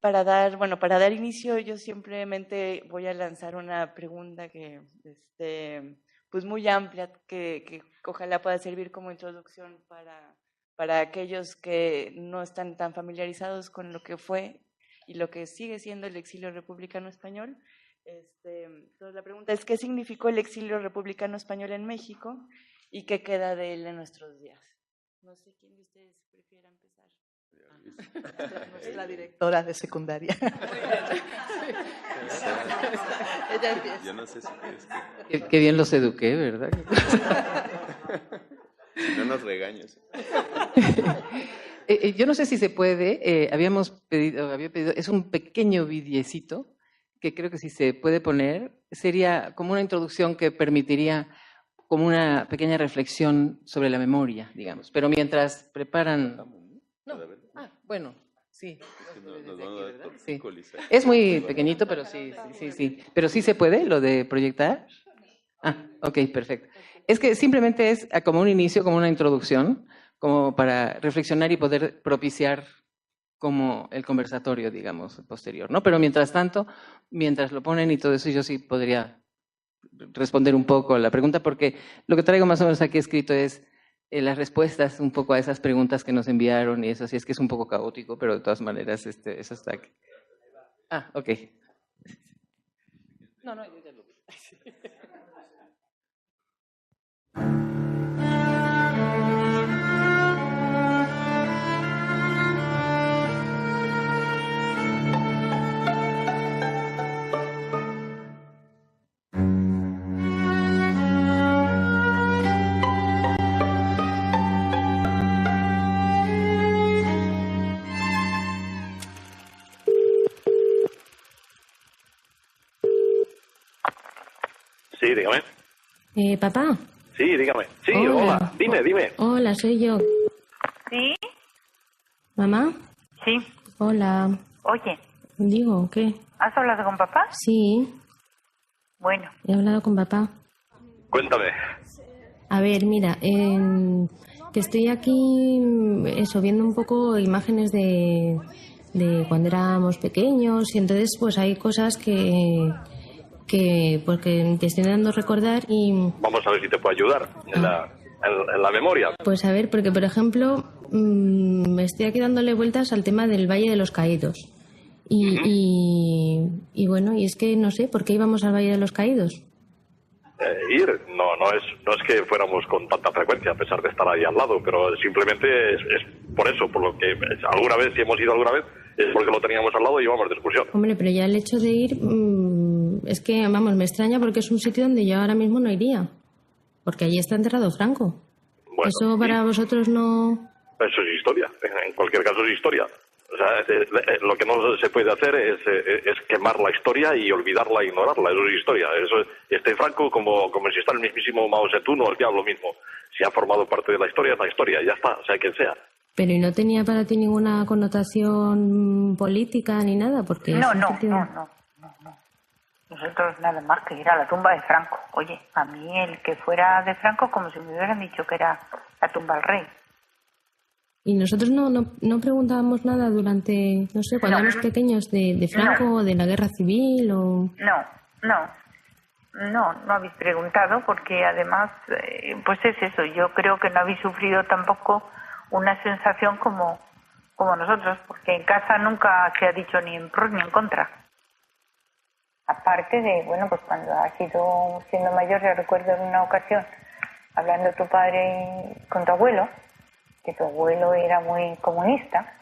para dar inicio, yo simplemente voy a lanzar una pregunta que, pues muy amplia, que ojalá pueda servir como introducción para aquellos que no están tan familiarizados con lo que fue y lo que sigue siendo el exilio republicano español. Entonces la pregunta es, ¿qué significó el exilio republicano español en México y qué queda de él en nuestros días? No sé quién de ustedes prefiera empezar. Es la directora de secundaria. Ella empieza. Yo no sé si Qué bien los eduqué, ¿verdad? Si no nos regañas. Yo no sé si se puede, había pedido, es un pequeño videecito que creo que si se puede poner, sería como una introducción que permitiría como una pequeña reflexión sobre la memoria, digamos. Pero mientras preparan... No. Bueno, sí. Sí. Es muy pequeñito, pero sí. Pero sí se puede, lo de proyectar. Ok, perfecto. Es que simplemente es como un inicio, como una introducción, como para reflexionar y poder propiciar como el conversatorio, digamos, posterior, ¿no? Pero mientras tanto, mientras lo ponen y todo eso, yo sí podría responder un poco a la pregunta, porque lo que traigo más o menos aquí escrito es las respuestas un poco a esas preguntas que nos enviaron y eso, sí es que es un poco caótico, pero de todas maneras eso está aquí. Ok. No, yo ya lo vi. Sí, dígame. ¿Papá? Sí, dígame. Sí, hola. Dime. Hola, soy yo. ¿Sí? ¿Mamá? Sí. Hola. Oye. Digo, ¿qué? ¿Has hablado con papá? Sí. Bueno. He hablado con papá. Cuéntame. A ver, mira, que estoy aquí, viendo un poco imágenes de cuando éramos pequeños y entonces pues hay cosas que te estoy dando a recordar y... Vamos a ver si te puedo ayudar en la memoria. Pues a ver, porque por ejemplo, me estoy aquí dándole vueltas al tema del Valle de los Caídos. Y bueno, y es que no sé, ¿por qué íbamos al Valle de los Caídos? No es que fuéramos con tanta frecuencia a pesar de estar ahí al lado, pero simplemente es por eso, por lo que alguna vez, si hemos ido alguna vez, es porque lo teníamos al lado y íbamos de excursión. Hombre, pero ya el hecho de ir, es que, vamos, me extraña porque es un sitio donde yo ahora mismo no iría, porque allí está enterrado Franco. Bueno, ¿eso para vosotros no...? Eso es historia, en cualquier caso es historia. O sea, lo que no se puede hacer es quemar la historia y olvidarla e ignorarla. Eso es historia. Eso, Franco, como si está el mismísimo Mao Zedong o el diablo mismo. Si ha formado parte de la historia, es la historia. Ya está, sea quien sea. Pero ¿y no tenía para ti ninguna connotación política ni nada? Porque No. Nosotros nada más que ir a la tumba de Franco. Oye, a mí el que fuera de Franco como si me hubieran dicho que era la tumba del rey. ¿Y nosotros no preguntábamos nada durante, no sé, cuando éramos pequeños de Franco o de la guerra civil o...? No habéis preguntado porque además, pues es eso, yo creo que no habéis sufrido tampoco una sensación como nosotros, porque en casa nunca se ha dicho ni en pro ni en contra. Aparte de, bueno, pues cuando has ido siendo mayor, yo recuerdo en una ocasión, hablando tu padre con tu abuelo, que tu abuelo era muy comunista,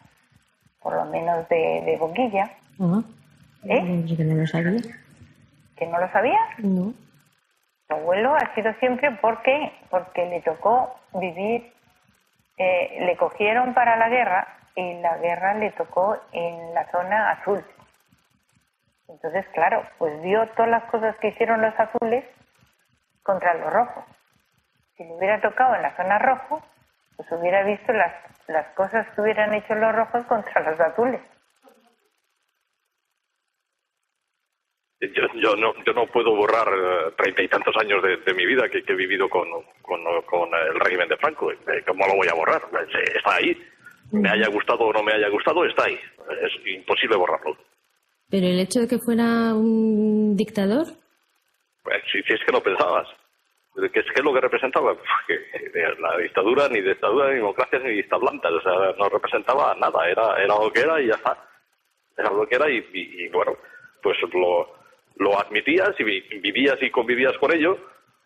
por lo menos de boquilla. Que no lo sabía. ¿Que no lo sabía? No. Tu abuelo ha sido siempre, ¿por qué? Porque le tocó vivir, le cogieron para la guerra y la guerra le tocó en la zona azul. Entonces, claro, pues vio todas las cosas que hicieron los azules contra los rojos. Si le hubiera tocado en la zona rojo, pues hubiera visto las cosas que hubieran hecho los rojos contra los azules. Yo no puedo borrar 30 y tantos años de mi vida que he vivido con el régimen de Franco. ¿Cómo lo voy a borrar? Está ahí. Me haya gustado o no me haya gustado, está ahí. Es imposible borrarlo. Pero el hecho de que fuera un dictador, Pues, si es que no pensabas. ¿Qué es lo que representaba? La dictadura, ni democracia, ni dicta blancas. O sea, no representaba nada. Era lo que era y ya está. Era lo que era y bueno, pues lo admitías y vivías y convivías con ello.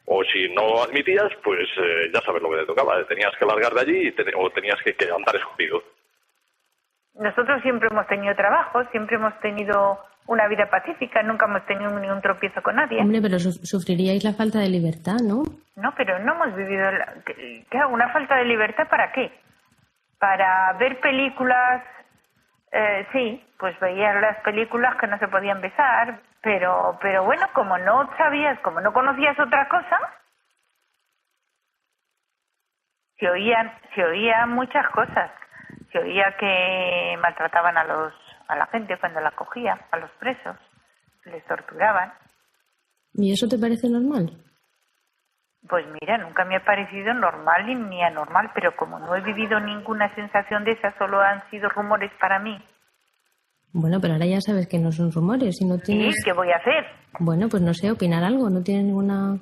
O si no admitías, pues ya sabes lo que te tocaba. Tenías que largar de allí o tenías que andar escondido. Nosotros siempre hemos tenido trabajo, siempre hemos tenido una vida pacífica, nunca hemos tenido ni un tropiezo con nadie. hombre, pero sufriríais la falta de libertad, ¿no? No, pero no hemos vivido... ¿Qué hago? ¿Una falta de libertad para qué? Para ver películas... sí, pues veías las películas que no se podían besar, pero bueno, como no sabías, como no conocías otra cosa, se oían muchas cosas. Se oía que maltrataban a la gente cuando la cogía, a los presos, les torturaban. ¿Y eso te parece normal? Pues mira, nunca me ha parecido normal ni anormal, pero como no he vivido ninguna sensación de esa, solo han sido rumores para mí. Bueno, pero ahora ya sabes que no son rumores y no tienes... ¿Y qué voy a hacer? Bueno, pues no sé, opinar algo, no tienes ninguna...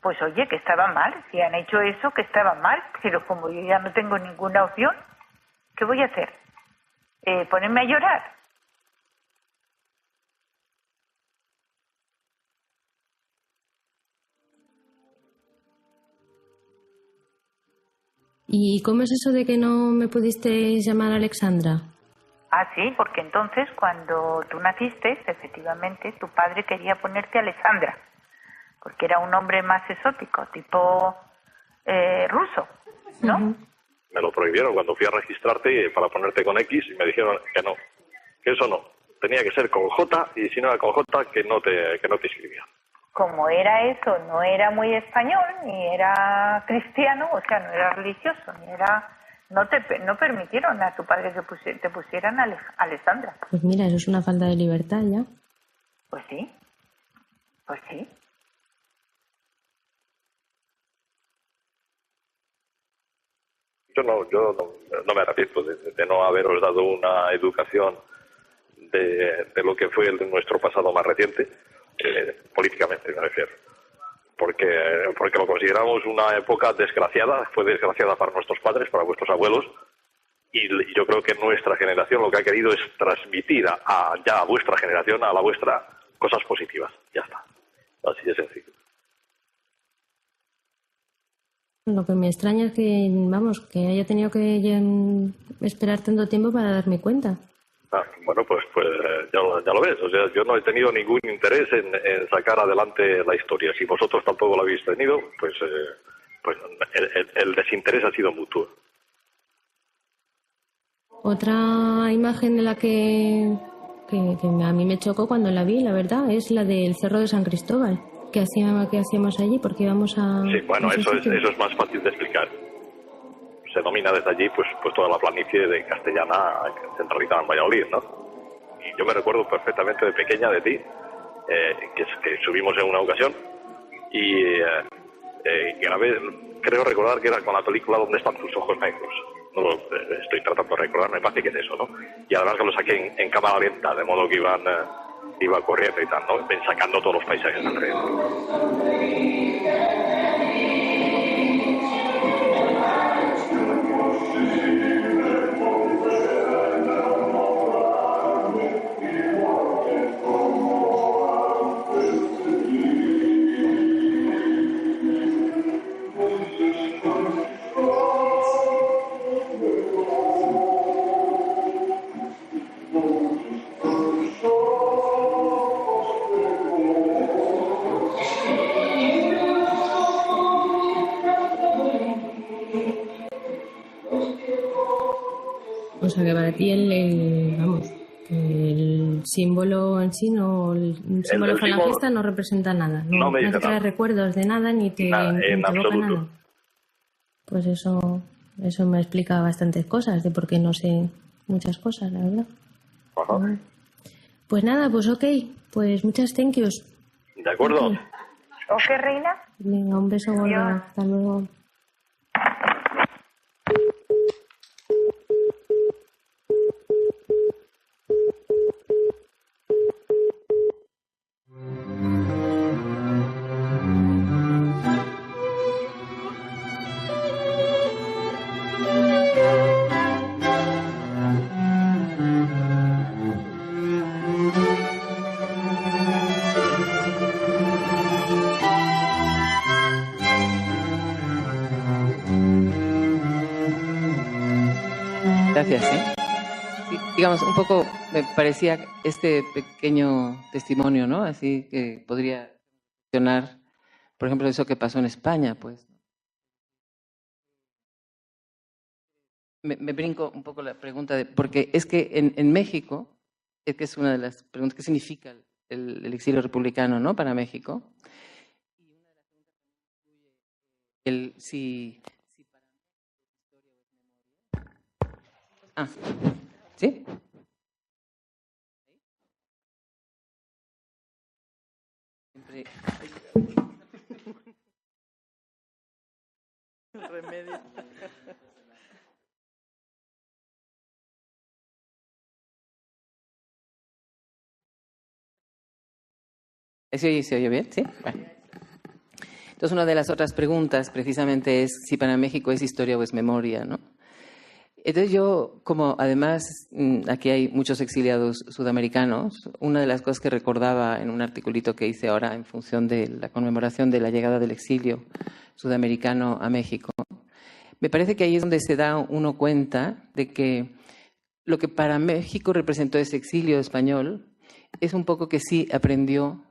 Pues oye, que estaba mal, si han hecho eso, que estaba mal, pero como yo ya no tengo ninguna opción, ¿qué voy a hacer? ¿Ponerme a llorar? ¿Y cómo es eso de que no me pudisteis llamar Alexandra? Ah, sí, porque entonces cuando tú naciste, efectivamente, tu padre quería ponerte Alexandra, porque era un nombre más exótico, tipo ruso, ¿no? Ujú. Me lo prohibieron cuando fui a registrarte para ponerte con X y me dijeron que no, que eso no. Tenía que ser con J y si no era con J que no te inscribía. Como era eso, no era muy español, ni era cristiano, o sea, no era religioso, ni era... No permitieron a tu padre que te pusieran Alexandra. Pues mira, eso es una falta de libertad ya. Pues sí, pues sí. Yo no me arrepiento de no haberos dado una educación de lo que fue nuestro pasado más reciente, políticamente me refiero. Porque lo consideramos una época desgraciada, fue desgraciada para nuestros padres, para vuestros abuelos, y yo creo que nuestra generación lo que ha querido es transmitir a vuestra generación, a la vuestra, cosas positivas. Ya está. Así de sencillo. Lo que me extraña es que, vamos, que haya tenido que esperar tanto tiempo para darme cuenta. Bueno, pues ya lo ves. O sea, yo no he tenido ningún interés en sacar adelante la historia. Si vosotros tampoco lo habéis tenido, pues el desinterés ha sido mutuo. Otra imagen de la que a mí me chocó cuando la vi, la verdad, es la del Cerro de San Cristóbal. ¿Qué hacíamos allí? Porque íbamos a... Sí, bueno, eso es más fácil de explicar. Se domina desde allí pues toda la planicie de Castellana centralizada en Valladolid, ¿no? Y yo me recuerdo perfectamente de pequeña de ti, que subimos en una ocasión y grabé, creo recordar que era con la película ¿Dónde están tus ojos negros? No lo estoy tratando de recordar, me parece que es eso, ¿no? Y además que lo saqué en cámara lenta, de modo que iba corriendo y tal, ¿no? Ven sacando todos los paisajes alrededor. O sea, que para ti el símbolo en sí, el símbolo falangista no representa nada. No me dice te trae nada. recuerdos de nada ni te En evoca absoluto. nada. Pues eso me explica bastantes cosas, de por qué no sé muchas cosas, la verdad. Ajá. Pues nada, pues ok. Pues muchas thank yous. ¿De acuerdo? ¿O qué, reina? Venga, un beso gordo. Adiós. Hasta luego. Gracias. Sí, digamos, un poco me parecía este pequeño testimonio, ¿no? Así que podría mencionar, por ejemplo, eso que pasó en España, pues. Me brinco un poco la pregunta, porque es que en México, es que es una de las preguntas, ¿qué significa el exilio republicano, ¿no? Para México. Si ah, ¿sí? Siempre. Remedio. ¿Se oye bien? ¿Sí? Bueno. Entonces, una de las otras preguntas precisamente es si para México es historia o es memoria, ¿no? Entonces yo, como además aquí hay muchos exiliados sudamericanos, una de las cosas que recordaba en un articulito que hice ahora en función de la conmemoración de la llegada del exilio sudamericano a México, me parece que ahí es donde se da uno cuenta de que lo que para México representó ese exilio español es un poco que sí aprendió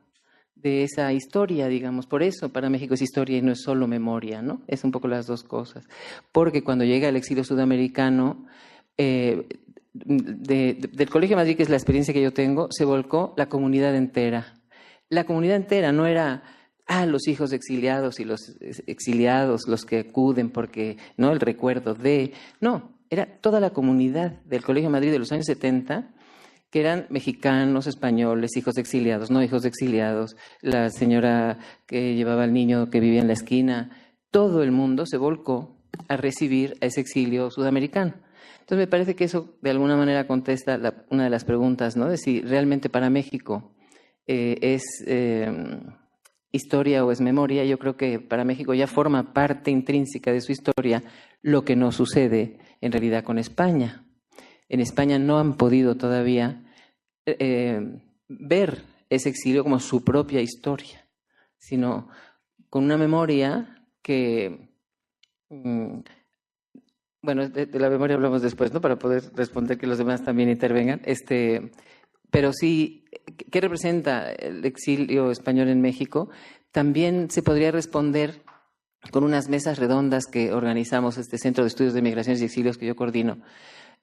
de esa historia, digamos. Por eso para México es historia y no es solo memoria, ¿no? Es un poco las dos cosas. Porque cuando llega el exilio sudamericano, del Colegio de Madrid, que es la experiencia que yo tengo, se volcó la comunidad entera. La comunidad entera no era los hijos exiliados y los exiliados los que acuden porque, ¿no? El recuerdo de... No, era toda la comunidad del Colegio de Madrid de los años 70, que eran mexicanos, españoles, hijos de exiliados, no hijos de exiliados, la señora que llevaba al niño que vivía en la esquina, todo el mundo se volcó a recibir a ese exilio sudamericano. Entonces me parece que eso de alguna manera contesta una de las preguntas, ¿no? De si realmente para México es historia o es memoria. Yo creo que para México ya forma parte intrínseca de su historia lo que no sucede en realidad con España. En España no han podido todavía ver ese exilio como su propia historia, sino con una memoria que, bueno, de la memoria hablamos después, ¿no? Para poder responder que los demás también intervengan. Pero sí, ¿qué representa el exilio español en México? También se podría responder con unas mesas redondas que organizamos, este Centro de Estudios de Migraciones y Exilios que yo coordino,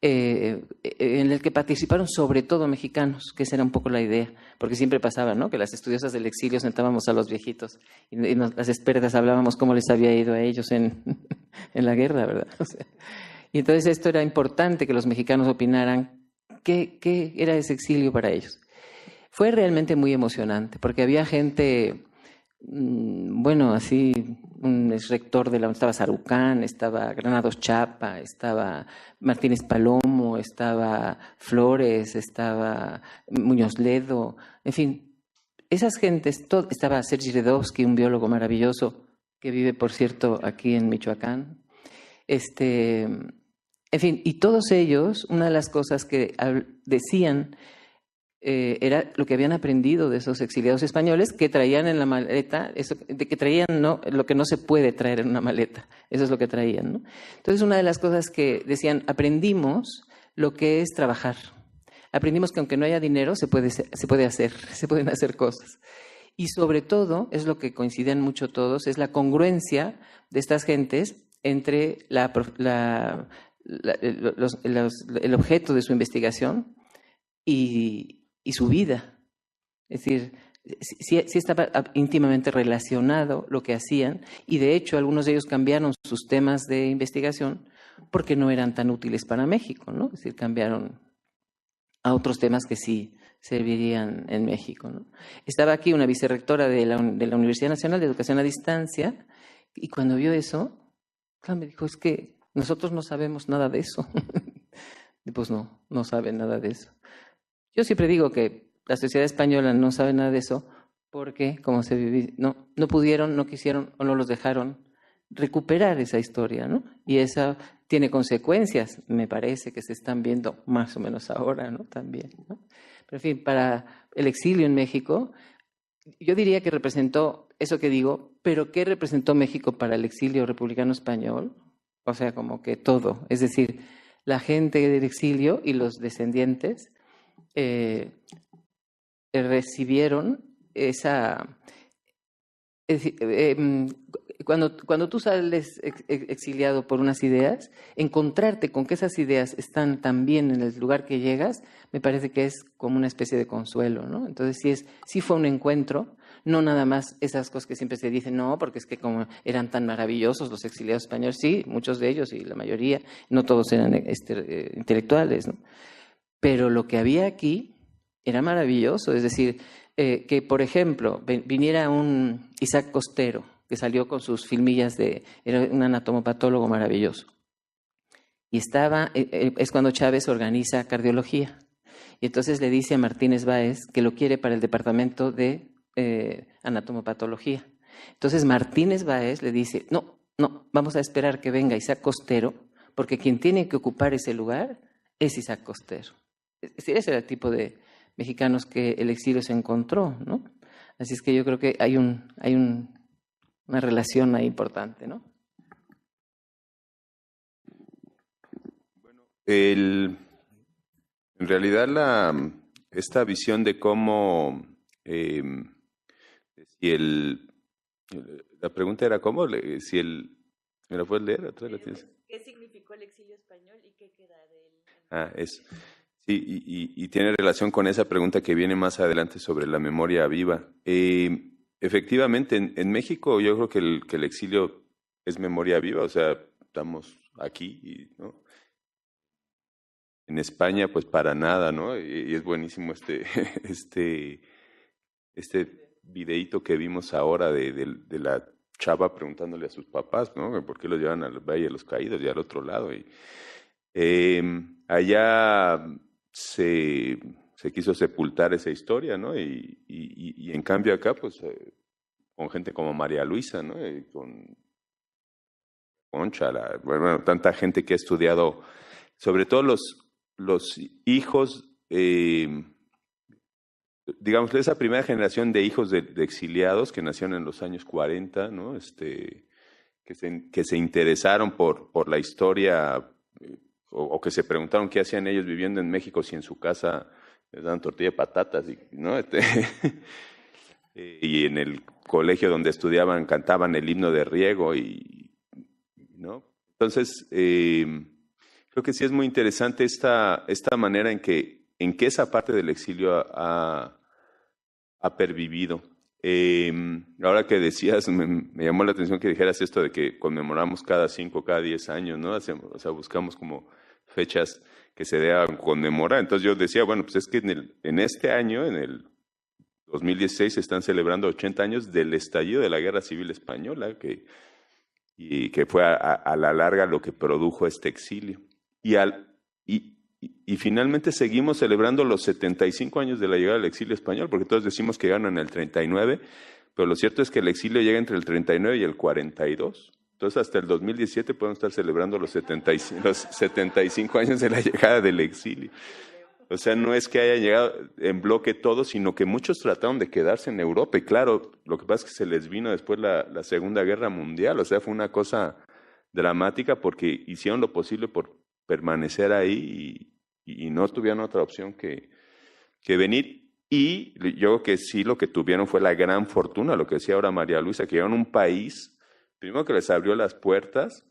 en el que participaron sobre todo mexicanos, que esa era un poco la idea, porque siempre pasaba, ¿no? Que las estudiosas del exilio sentábamos a los viejitos y las expertas hablábamos cómo les había ido a ellos en la guerra, ¿verdad? O sea, y entonces esto era importante que los mexicanos opinaran qué era ese exilio para ellos. Fue realmente muy emocionante, porque había gente... bueno, así, un exrector de estaba Sarucán, estaba Granados Chapa, estaba Martínez Palomo, estaba Flores, estaba Muñoz Ledo, en fin, esas gentes, estaba Sergi Redowski, un biólogo maravilloso que vive, por cierto, aquí en Michoacán. En fin, y todos ellos, una de las cosas que decían era lo que habían aprendido de esos exiliados españoles que traían en la maleta, que traían lo que no se puede traer en una maleta, eso es lo que traían, ¿no? Entonces, una de las cosas que decían, aprendimos lo que es trabajar, aprendimos que aunque no haya dinero, se pueden hacer cosas. Y sobre todo, es lo que coinciden mucho todos, es la congruencia de estas gentes entre el objeto de su investigación y su vida. Es decir, sí estaba íntimamente relacionado lo que hacían y de hecho algunos de ellos cambiaron sus temas de investigación porque no eran tan útiles para México, ¿no? Es decir, cambiaron a otros temas que sí servirían en México, ¿no? Estaba aquí una vicerrectora de la Universidad Nacional de Educación a Distancia y cuando vio eso, claro, me dijo, es que nosotros no sabemos nada de eso. Y pues no saben nada de eso. Yo siempre digo que la sociedad española no sabe nada de eso porque, como no pudieron, no quisieron o no los dejaron recuperar esa historia, ¿no? Y esa tiene consecuencias, me parece, que se están viendo más o menos ahora, ¿no? También, ¿no? Pero, en fin, para el exilio en México, yo diría que representó eso que digo, pero ¿qué representó México para el exilio republicano español? O sea, como que todo, es decir, la gente del exilio y los descendientes recibieron esa... Es decir, cuando tú sales exiliado por unas ideas, encontrarte con que esas ideas están también en el lugar que llegas, me parece que es como una especie de consuelo, ¿no? Entonces sí fue un encuentro, no nada más esas cosas que siempre se dicen, no, porque es que como eran tan maravillosos los exiliados españoles, sí, muchos de ellos y la mayoría, no todos eran intelectuales, ¿no? Pero lo que había aquí era maravilloso, es decir, que por ejemplo viniera un Isaac Costero, que salió con sus filmillas era un anatomopatólogo maravilloso. Y es cuando Chávez organiza cardiología. Y entonces le dice a Martínez Báez que lo quiere para el departamento de anatomopatología. Entonces Martínez Báez le dice, no, vamos a esperar que venga Isaac Costero, porque quien tiene que ocupar ese lugar es Isaac Costero. Es decir, ese era el tipo de mexicanos que el exilio se encontró, ¿no? Así es que yo creo que hay una relación ahí importante, ¿no? Bueno, en realidad esta visión de cómo la pregunta era cómo, ¿me la puedes leer? ¿Qué significó el exilio español y qué queda de él? Eso. Sí, y tiene relación con esa pregunta que viene más adelante sobre la memoria viva. Efectivamente, en México yo creo que el exilio es memoria viva, o sea, estamos aquí, ¿no? En España, pues para nada, ¿no? Y es buenísimo este videíto que vimos ahora de la chava preguntándole a sus papás, ¿no? ¿Por qué los llevan al Valle de los Caídos y al otro lado? Y allá se quiso sepultar esa historia, ¿no? Y en cambio acá, pues, con gente como María Luisa, ¿no? Con Concha, bueno, tanta gente que ha estudiado, sobre todo los hijos, digamos, de esa primera generación de hijos de exiliados que nacieron en los años 40, ¿no? Que se interesaron por la historia, o que se preguntaron qué hacían ellos viviendo en México si en su casa les dan tortilla de patatas, ¿no? Y en el colegio donde estudiaban cantaban el himno de Riego, ¿no? Entonces, creo que sí es muy interesante esta manera en que esa parte del exilio ha pervivido. Ahora que decías, me llamó la atención que dijeras esto de que conmemoramos cada 5, cada 10 años, ¿no? O sea, buscamos como fechas que se deban conmemorar. Entonces yo decía, bueno, pues es que en este año, en el 2016, se están celebrando 80 años del estallido de la Guerra Civil Española, que fue a la larga lo que produjo este exilio. Y finalmente seguimos celebrando los 75 años de la llegada del exilio español, porque todos decimos que llegaron en el 39, pero lo cierto es que el exilio llega entre el 39 y el 42. Entonces, hasta el 2017 podemos estar celebrando los 75 años de la llegada del exilio. O sea, no es que hayan llegado en bloque todos, sino que muchos trataron de quedarse en Europa. Y claro, lo que pasa es que se les vino después la Segunda Guerra Mundial. O sea, fue una cosa dramática porque hicieron lo posible por permanecer ahí y no tuvieron otra opción que venir. Y yo creo que sí, lo que tuvieron fue la gran fortuna, lo que decía ahora María Luisa, que llegaron a un país, primero que les abrió las puertas.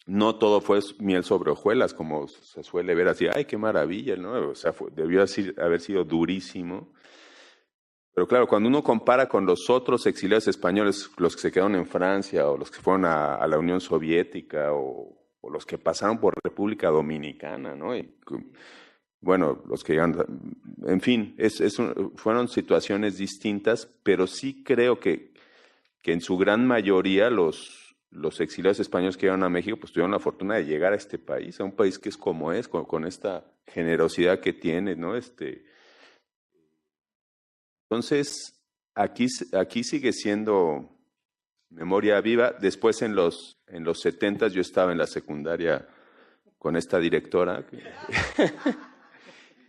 No todo fue miel sobre hojuelas, como se suele ver así, ¡ay, qué maravilla! ¿No? O sea, debió haber sido durísimo. Pero claro, cuando uno compara con los otros exiliados españoles, los que se quedaron en Francia, o los que fueron a la Unión Soviética, o los que pasaron por República Dominicana, ¿no? Y, bueno, los que llegan, en fin, fueron situaciones distintas, pero sí creo que en su gran mayoría los exiliados españoles que llegaron a México pues tuvieron la fortuna de llegar a este país, a un país que es como es, con esta generosidad que tiene, ¿no? Entonces, aquí sigue siendo memoria viva. Después en los 70s yo estaba en la secundaria con esta directora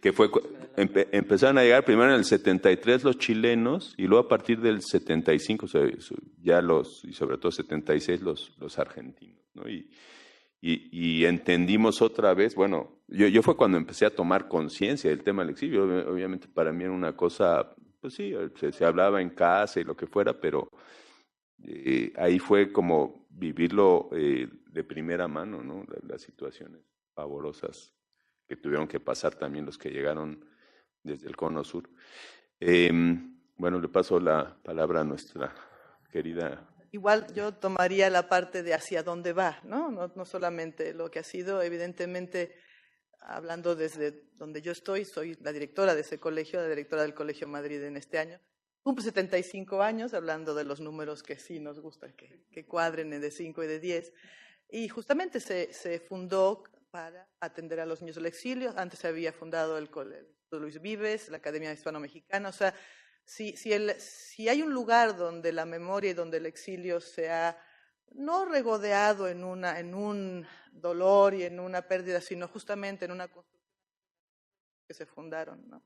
que fue empezaron a llegar primero en el 73 los chilenos y luego a partir del 75 ya y sobre todo 76 los argentinos, ¿no? Y y entendimos otra vez, bueno, yo fue cuando empecé a tomar conciencia del tema del exilio. Obviamente para mí era una cosa, pues sí, se hablaba en casa y lo que fuera, pero ahí fue como vivirlo de primera mano, ¿no? Las situaciones pavorosas que tuvieron que pasar también los que llegaron desde el Cono Sur. Bueno, le paso la palabra a nuestra querida. Igual yo tomaría la parte de hacia dónde va, ¿no? No solamente lo que ha sido, evidentemente, hablando desde donde yo estoy, soy la directora de ese colegio, la directora del Colegio Madrid en este año. Cumple 75 años, hablando de los números que sí nos gusta que cuadren de 5 y de 10. Y justamente se fundó para atender a los niños del exilio. Antes se había fundado el Colegio Luis Vives, la Academia Hispano-Mexicana. O sea, si hay un lugar donde la memoria y donde el exilio se ha no regodeado en un dolor y en una pérdida, sino justamente en una construcción que se fundaron, ¿no?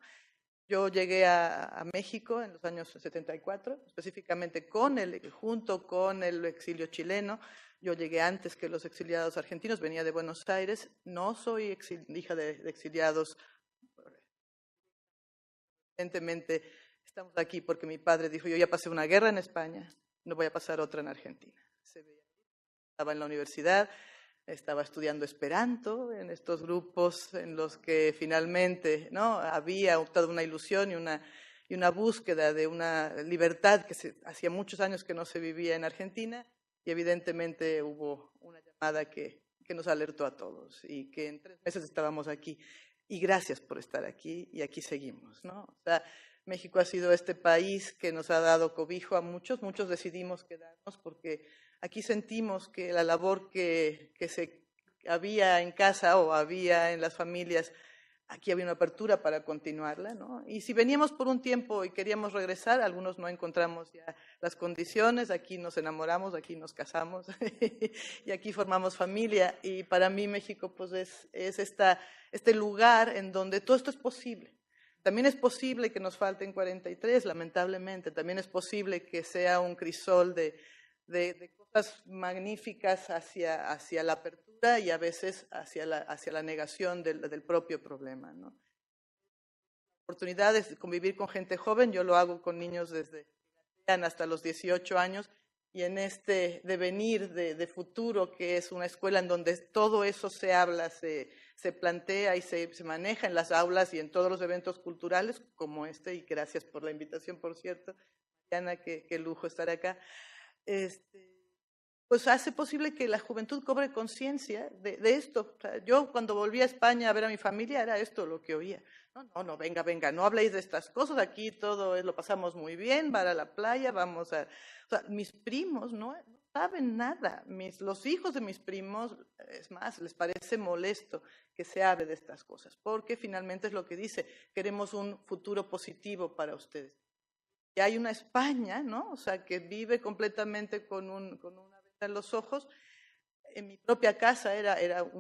Yo llegué a México en los años 74, específicamente junto con el exilio chileno. Yo llegué antes que los exiliados argentinos, venía de Buenos Aires. No soy hija de exiliados. Evidentemente estamos aquí porque mi padre dijo, yo ya pasé una guerra en España, no voy a pasar otra en Argentina. Estaba en la universidad, estaba estudiando Esperanto en estos grupos en los que finalmente, ¿no?, había optado una ilusión y una búsqueda de una libertad que hacía muchos años que no se vivía en Argentina, y evidentemente hubo una llamada que nos alertó a todos y que en 3 meses estábamos aquí. Y gracias por estar aquí, y aquí seguimos, ¿no? O sea, México ha sido este país que nos ha dado cobijo a muchos decidimos quedarnos porque aquí sentimos que la labor que se había en casa o había en las familias, aquí había una apertura para continuarla, ¿no? Y si veníamos por un tiempo y queríamos regresar, algunos no encontramos ya las condiciones, aquí nos enamoramos, aquí nos casamos y aquí formamos familia. Y para mí México pues es este lugar en donde todo esto es posible. También es posible que nos falten 43, lamentablemente. También es posible que sea un crisol de cosas magníficas hacia la apertura y a veces hacia la negación del propio problema, ¿no? Oportunidades de convivir con gente joven, yo lo hago con niños desde hasta los 18 años, y en este devenir de futuro, que es una escuela en donde todo eso se habla, se plantea y se maneja en las aulas y en todos los eventos culturales como este, y gracias por la invitación, por cierto, Diana, qué lujo estar acá. Pues hace posible que la juventud cobre conciencia de esto. O sea, yo cuando volví a España a ver a mi familia era esto lo que oía. No, venga, no habléis de estas cosas, aquí todo lo pasamos muy bien, va a la playa, vamos a... O sea, mis primos no saben nada. Los hijos de mis primos, es más, les parece molesto que se hable de estas cosas, porque finalmente es lo que dice, queremos un futuro positivo para ustedes. Y hay una España, ¿no? O sea, que vive completamente con una venda en los ojos. En mi propia casa era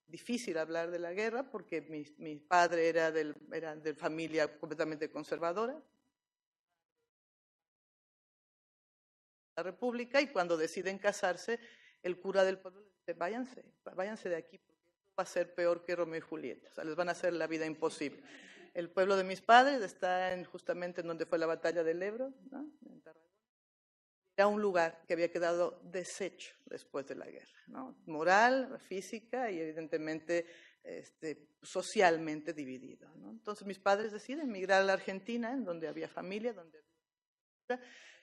difícil hablar de la guerra porque mi padre era de familia completamente conservadora, la República, y cuando deciden casarse, el cura del pueblo les dice, váyanse de aquí porque va a ser peor que Romeo y Julieta, o sea, les van a hacer la vida imposible. El pueblo de mis padres está justamente en donde fue la batalla del Ebro, ¿no?, en Tarragona. Era un lugar que había quedado deshecho después de la guerra, ¿no?, moral, física y evidentemente socialmente dividido, ¿no? Entonces mis padres deciden migrar a la Argentina, en donde había familia,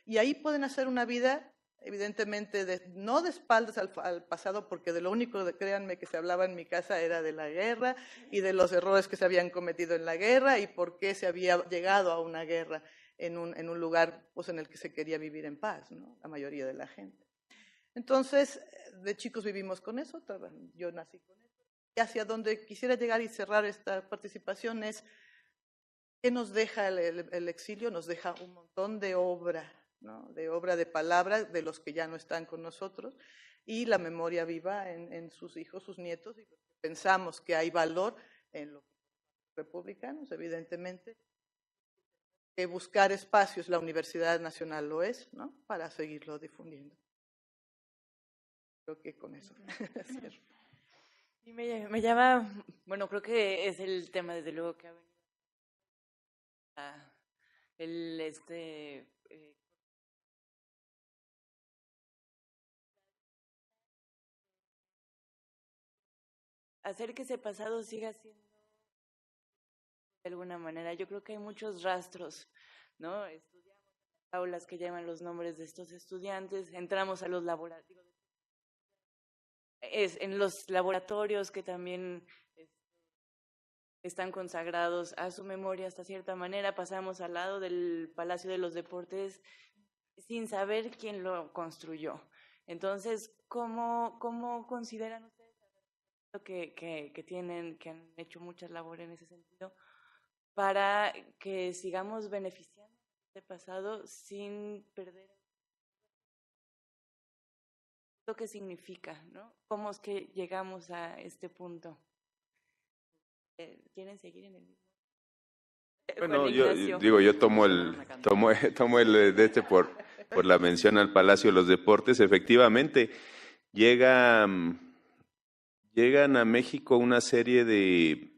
y ahí pueden hacer una vida, evidentemente, no de espaldas al pasado, porque de lo único, créanme, que se hablaba en mi casa era de la guerra y de los errores que se habían cometido en la guerra y por qué se había llegado a una guerra en un lugar pues, en el que se quería vivir en paz, ¿no?, la mayoría de la gente. Entonces, de chicos vivimos con eso, yo nací con eso. Y hacia donde quisiera llegar y cerrar esta participación es, ¿qué nos deja el exilio? Nos deja un montón de obra, ¿no?, de obra de palabras de los que ya no están con nosotros, y la memoria viva en sus hijos, sus nietos, y pensamos que hay valor en los republicanos, evidentemente, que buscar espacios, la Universidad Nacional lo es, ¿no?, para seguirlo difundiendo. Creo que con eso. Y me llama, bueno, creo que es el tema desde luego que ha venido el hacer que ese pasado siga siendo de alguna manera. Yo creo que hay muchos rastros, ¿no? Estudiamos en las aulas que llevan los nombres de estos estudiantes, entramos a los laboratorios, en los laboratorios que también están consagrados a su memoria hasta cierta manera, pasamos al lado del Palacio de los Deportes sin saber quién lo construyó. Entonces, ¿cómo consideran ustedes que han hecho muchas labores en ese sentido, para que sigamos beneficiando de este pasado sin perder lo que significa, ¿no? ¿Cómo es que llegamos a este punto? ¿Quieren seguir en el mismo? Bueno, yo tomo el de por la mención al Palacio de los Deportes. Efectivamente, llegan a México una serie de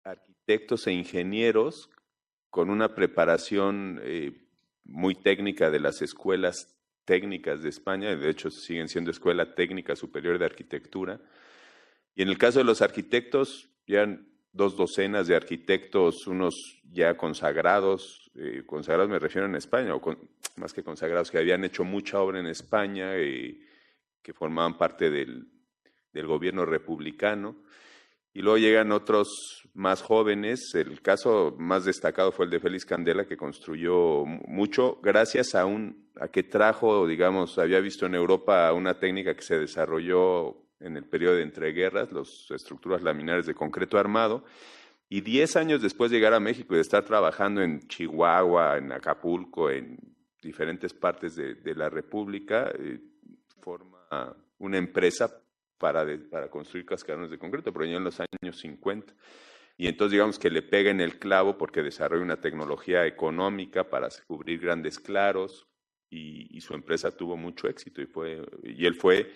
arquitectos e ingenieros con una preparación muy técnica de las escuelas técnicas de España, de hecho siguen siendo Escuela Técnica Superior de Arquitectura, y en el caso de los arquitectos, ya 2 docenas de arquitectos, unos ya consagrados me refiero en España, más que consagrados, que habían hecho mucha obra en España, que formaban parte del gobierno republicano. Y luego llegan otros más jóvenes. El caso más destacado fue el de Félix Candela, que construyó mucho gracias a que trajo, digamos, había visto en Europa una técnica que se desarrolló en el periodo de entreguerras, las estructuras laminares de concreto armado, y 10 años después de llegar a México y de estar trabajando en Chihuahua, en Acapulco, en diferentes partes de la República, forma una empresa para construir cascarones de concreto, pero ya en los años 50. Y entonces digamos que le pega en el clavo porque desarrolla una tecnología económica para cubrir grandes claros, y su empresa tuvo mucho éxito, y él fue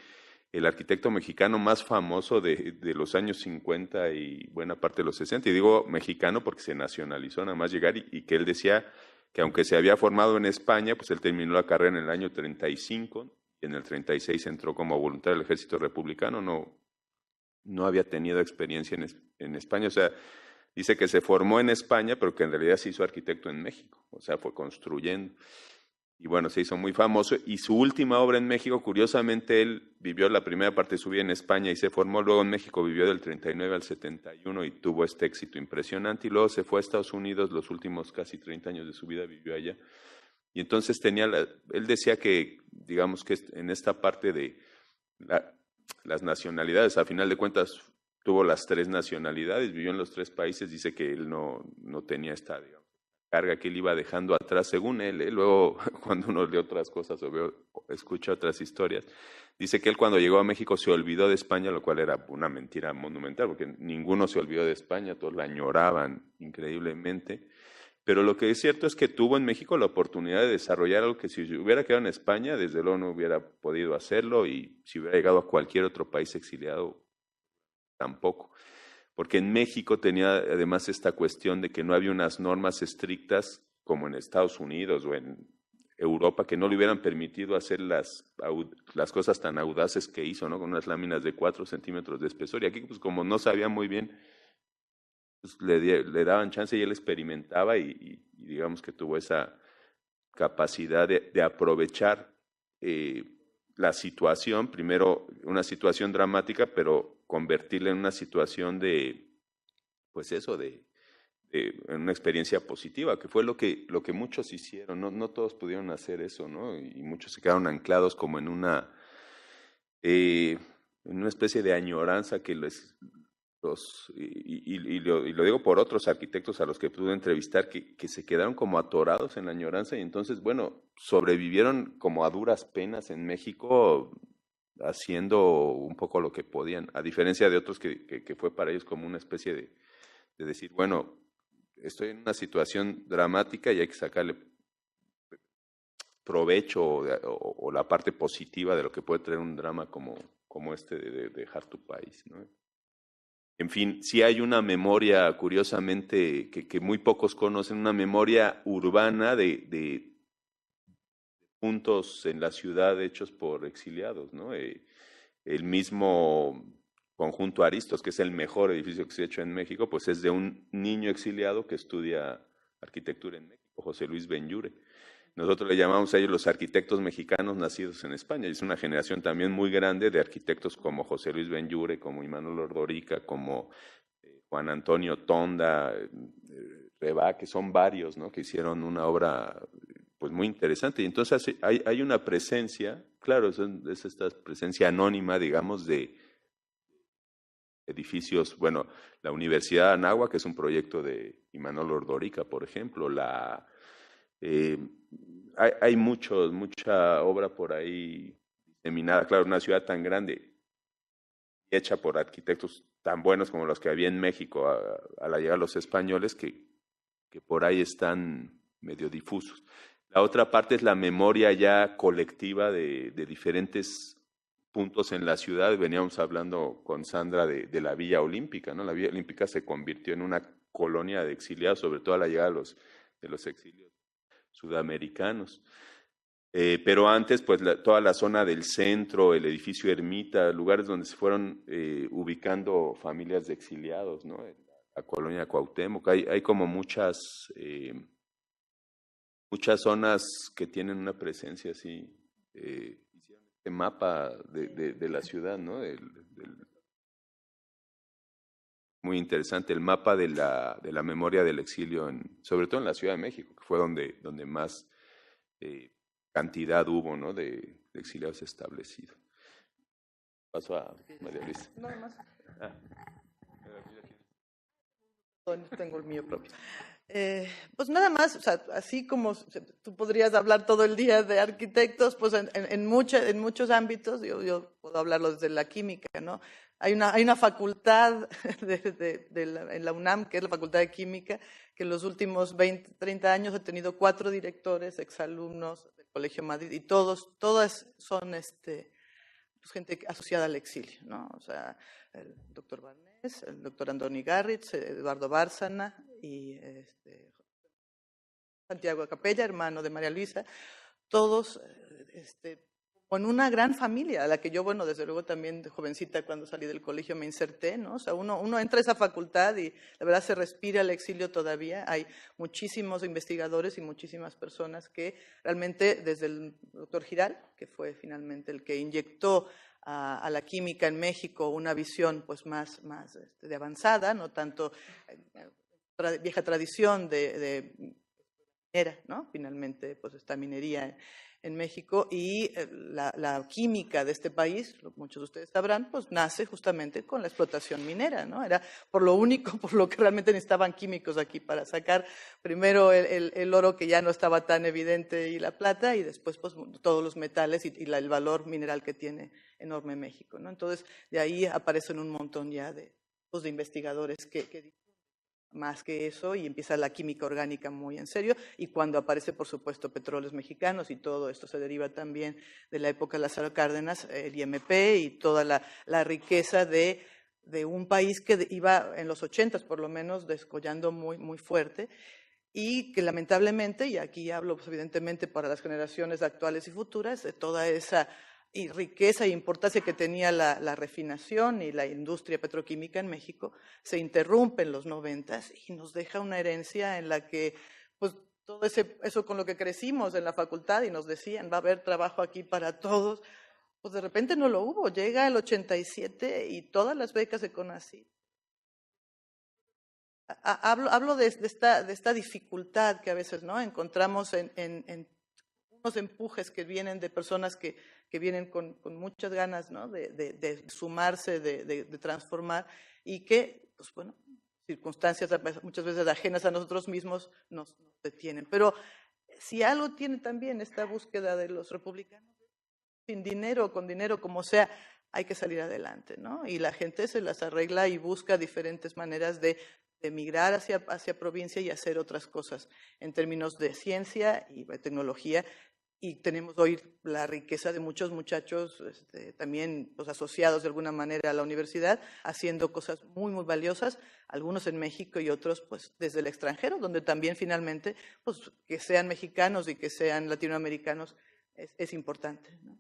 el arquitecto mexicano más famoso de los años 50 y buena parte de los 60. Y digo mexicano porque se nacionalizó nada más llegar, y que él decía que aunque se había formado en España, pues él terminó la carrera en el año 35, y en el 36 entró como voluntario del Ejército Republicano, no había tenido experiencia en España. O sea, dice que se formó en España, pero que en realidad se hizo arquitecto en México, o sea, fue construyendo. Y bueno, se hizo muy famoso. Y su última obra en México, curiosamente, él vivió la primera parte de su vida en España y se formó. Luego en México vivió del 39 al 71 y tuvo este éxito impresionante. Y luego se fue a Estados Unidos, los últimos casi 30 años de su vida vivió allá. Y entonces él decía que, digamos que en esta parte de las nacionalidades, a final de cuentas tuvo las 3 nacionalidades, vivió en los 3 países, dice que él no tenía esta, digamos, carga que él iba dejando atrás, según él. Luego, cuando uno lee otras cosas o escucha otras historias, dice que él cuando llegó a México se olvidó de España, lo cual era una mentira monumental, porque ninguno se olvidó de España, todos la añoraban increíblemente. Pero lo que es cierto es que tuvo en México la oportunidad de desarrollar algo que si hubiera quedado en España, desde luego no hubiera podido hacerlo, y si hubiera llegado a cualquier otro país exiliado, tampoco. Porque en México tenía además esta cuestión de que no había unas normas estrictas como en Estados Unidos o en Europa, que no le hubieran permitido hacer las cosas tan audaces que hizo, ¿no? Con unas láminas de 4 centímetros de espesor. Y aquí, pues como no sabía muy bien, pues le daban chance y él experimentaba, y digamos que tuvo esa capacidad de aprovechar la situación, primero una situación dramática, pero convertirla en una situación de una experiencia positiva, que fue lo que muchos hicieron. No todos pudieron hacer eso, ¿no? Y muchos se quedaron anclados como en una especie de añoranza que lo digo por otros arquitectos a los que pude entrevistar, que se quedaron como atorados en la añoranza, y entonces, bueno, sobrevivieron como a duras penas en México, haciendo un poco lo que podían, a diferencia de otros que fue para ellos como una especie de decir, bueno, estoy en una situación dramática y hay que sacarle provecho o la parte positiva de lo que puede traer un drama como este de dejar tu país, ¿no? En fin, sí hay una memoria, curiosamente, que muy pocos conocen, una memoria urbana de puntos en la ciudad hechos por exiliados, ¿no? El mismo conjunto Aristos, que es el mejor edificio que se ha hecho en México, pues es de un niño exiliado que estudia arquitectura en México, José Luis Benlliure. Nosotros le llamamos a ellos los arquitectos mexicanos nacidos en España. Y es una generación también muy grande de arquitectos como José Luis Benlliure, como Imanol Ordorica, como Juan Antonio Tonda, Reba, que son varios, ¿no? Que hicieron una obra pues muy interesante. Y entonces hay una presencia, claro, es esta presencia anónima, digamos, de edificios, bueno, la Universidad de Anáhuac, que es un proyecto de Imanol Ordorica, por ejemplo, hay mucha obra por ahí diseminada, claro, una ciudad tan grande, hecha por arquitectos tan buenos como los que había en México a la llegada de los españoles, que por ahí están medio difusos. La otra parte es la memoria ya colectiva de diferentes puntos en la ciudad. Veníamos hablando con Sandra de la Villa Olímpica, ¿no? La Villa Olímpica se convirtió en una colonia de exiliados, sobre todo a la llegada de los exilios sudamericanos. Pero antes, pues toda la zona del centro, el edificio Ermita, lugares donde se fueron ubicando familias de exiliados, ¿no? La colonia Cuauhtémoc, hay como muchas zonas que tienen una presencia así. Hicieron este mapa de la ciudad, ¿no? Muy interesante, el mapa de la memoria del exilio, sobre todo en la Ciudad de México, que fue donde más cantidad hubo, ¿no? de exiliados establecidos. Paso a María Luisa. Nada más. Tengo el mío propio. Pues nada más, o sea, así como tú podrías hablar todo el día de arquitectos, pues en muchos ámbitos, yo puedo hablarlo desde la química, ¿no? Hay una facultad en la UNAM, que es la Facultad de Química, que en los últimos 20, 30 años ha tenido 4 directores, exalumnos del Colegio Madrid, y todas son pues gente asociada al exilio, ¿no? O sea, el doctor Barnés, el doctor Andoni Garritz, Eduardo Bárcena y Santiago Capella, hermano de María Luisa, todos con una gran familia, a la que yo, bueno, desde luego también de jovencita cuando salí del colegio me inserté, ¿no? O sea, uno entra a esa facultad y la verdad se respira el exilio todavía. Hay muchísimos investigadores y muchísimas personas que realmente, desde el doctor Giral, que fue finalmente el que inyectó a la química en México una visión pues más de avanzada, no tanto vieja tradición de minera, ¿no? Finalmente, pues esta minería en México, y la química de este país, muchos de ustedes sabrán, pues nace justamente con la explotación minera, ¿no? Era por lo único, por lo que realmente necesitaban químicos aquí para sacar primero el oro, que ya no estaba tan evidente, y la plata, y después pues todos los metales y el valor mineral que tiene enorme México, ¿no? Entonces de ahí aparecen un montón ya de investigadores que más que eso, y empieza la química orgánica muy en serio, y cuando aparece, por supuesto, Petróleos Mexicanos, y todo esto se deriva también de la época de Lázaro Cárdenas, el IMP, y toda la riqueza de un país que iba en los 80s, por lo menos, descollando muy, muy fuerte, y que lamentablemente, y aquí hablo pues, evidentemente para las generaciones actuales y futuras, de toda esa y riqueza e importancia que tenía la refinación y la industria petroquímica en México, se interrumpe en los 90s y nos deja una herencia en la que, pues, todo eso con lo que crecimos en la facultad y nos decían, va a haber trabajo aquí para todos, pues de repente no lo hubo. Llega el 87 y todas las becas de CONACYT. Hablo de esta dificultad que a veces, ¿no?, encontramos en unos empujes que vienen de personas que vienen con muchas ganas, ¿no?, de sumarse, de transformar, y que, pues bueno, circunstancias muchas veces ajenas a nosotros mismos nos detienen. Pero si algo tiene también esta búsqueda de los republicanos, sin dinero o con dinero, como sea, hay que salir adelante, ¿no? Y la gente se las arregla y busca diferentes maneras de migrar hacia provincia y hacer otras cosas en términos de ciencia y de tecnología, y tenemos hoy la riqueza de muchos muchachos también pues, asociados de alguna manera a la universidad, haciendo cosas muy, muy valiosas, algunos en México y otros pues desde el extranjero, donde también finalmente pues, que sean mexicanos y que sean latinoamericanos es importante, ¿no?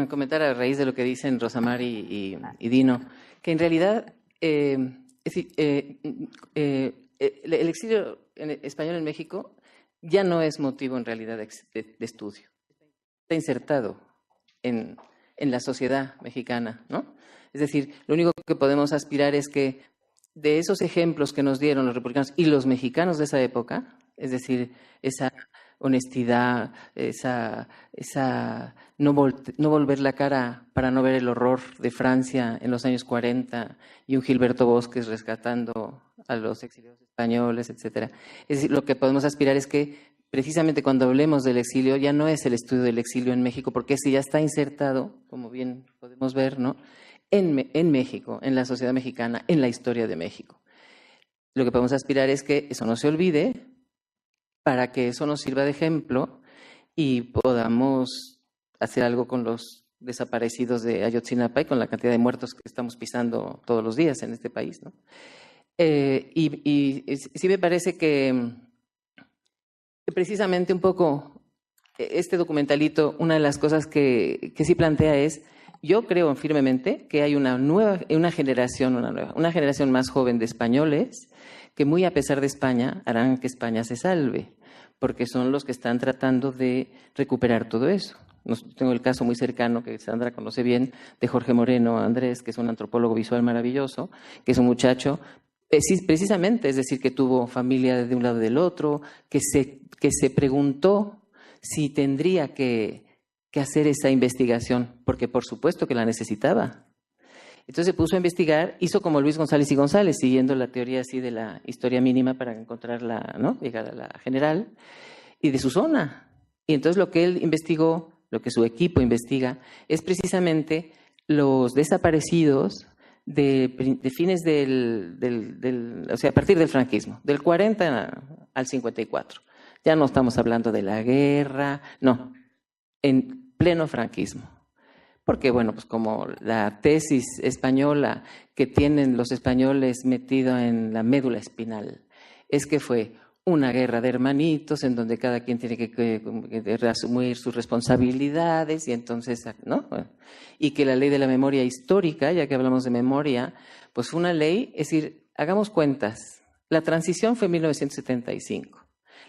Comentar a raíz de lo que dicen Rosamar y Dino, que en realidad el exilio español en México ya no es motivo en realidad de estudio. Está insertado en la sociedad mexicana, ¿no? Es decir, lo único que podemos aspirar es que de esos ejemplos que nos dieron los republicanos y los mexicanos de esa época, es decir, esa honestidad, esa no volver la cara para no ver el horror de Francia en los años 40 y un Gilberto Bosques rescatando a los exiliados españoles, etcétera. Es decir, lo que podemos aspirar es que precisamente cuando hablemos del exilio ya no es el estudio del exilio en México, porque ese ya está insertado, como bien podemos ver, ¿no? En México, en la sociedad mexicana, en la historia de México. Lo que podemos aspirar es que eso no se olvide, para que eso nos sirva de ejemplo y podamos hacer algo con los desaparecidos de Ayotzinapa y con la cantidad de muertos que estamos pisando todos los días en este país, ¿no? Y sí me parece que precisamente un poco este documentalito, una de las cosas que sí plantea es, yo creo firmemente que hay una generación más joven de españoles que muy a pesar de España harán que España se salve, porque son los que están tratando de recuperar todo eso. Tengo el caso muy cercano, que Sandra conoce bien, de Jorge Moreno Andrés, que es un antropólogo visual maravilloso, que es un muchacho, precisamente, es decir, que tuvo familia de un lado y del otro, que se preguntó si tendría que hacer esa investigación, porque por supuesto que la necesitaba. Entonces se puso a investigar, hizo como Luis González y González, siguiendo la teoría así de la historia mínima para encontrarla, ¿no? Llegar a la general, y de su zona. Y entonces lo que él investigó, lo que su equipo investiga, es precisamente los desaparecidos de fines o sea, a partir del franquismo, del 40 al 54. Ya no estamos hablando de la guerra, no, en pleno franquismo. Porque, bueno, pues como la tesis española que tienen los españoles metido en la médula espinal es que fue una guerra de hermanitos en donde cada quien tiene que asumir sus responsabilidades y entonces, ¿no? Y que la ley de la memoria histórica, ya que hablamos de memoria, pues fue una ley, es decir, hagamos cuentas, la transición fue en 1975.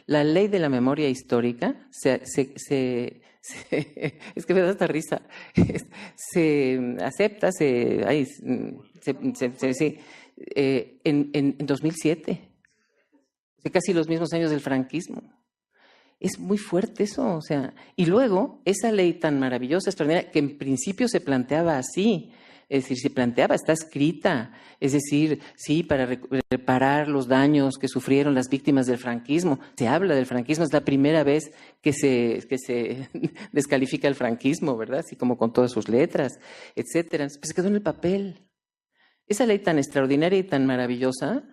La ley de la memoria histórica es que me da esta risa, se acepta, en 2007, casi los mismos años del franquismo. Es muy fuerte eso, o sea, y luego esa ley tan maravillosa, extraordinaria, que en principio se planteaba así, es decir, se planteaba, está escrita, es decir, sí, para reparar los daños que sufrieron las víctimas del franquismo. Se habla del franquismo, es la primera vez que se descalifica el franquismo, ¿verdad? Así como con todas sus letras, etcétera. Pues se quedó en el papel. Esa ley tan extraordinaria y tan maravillosa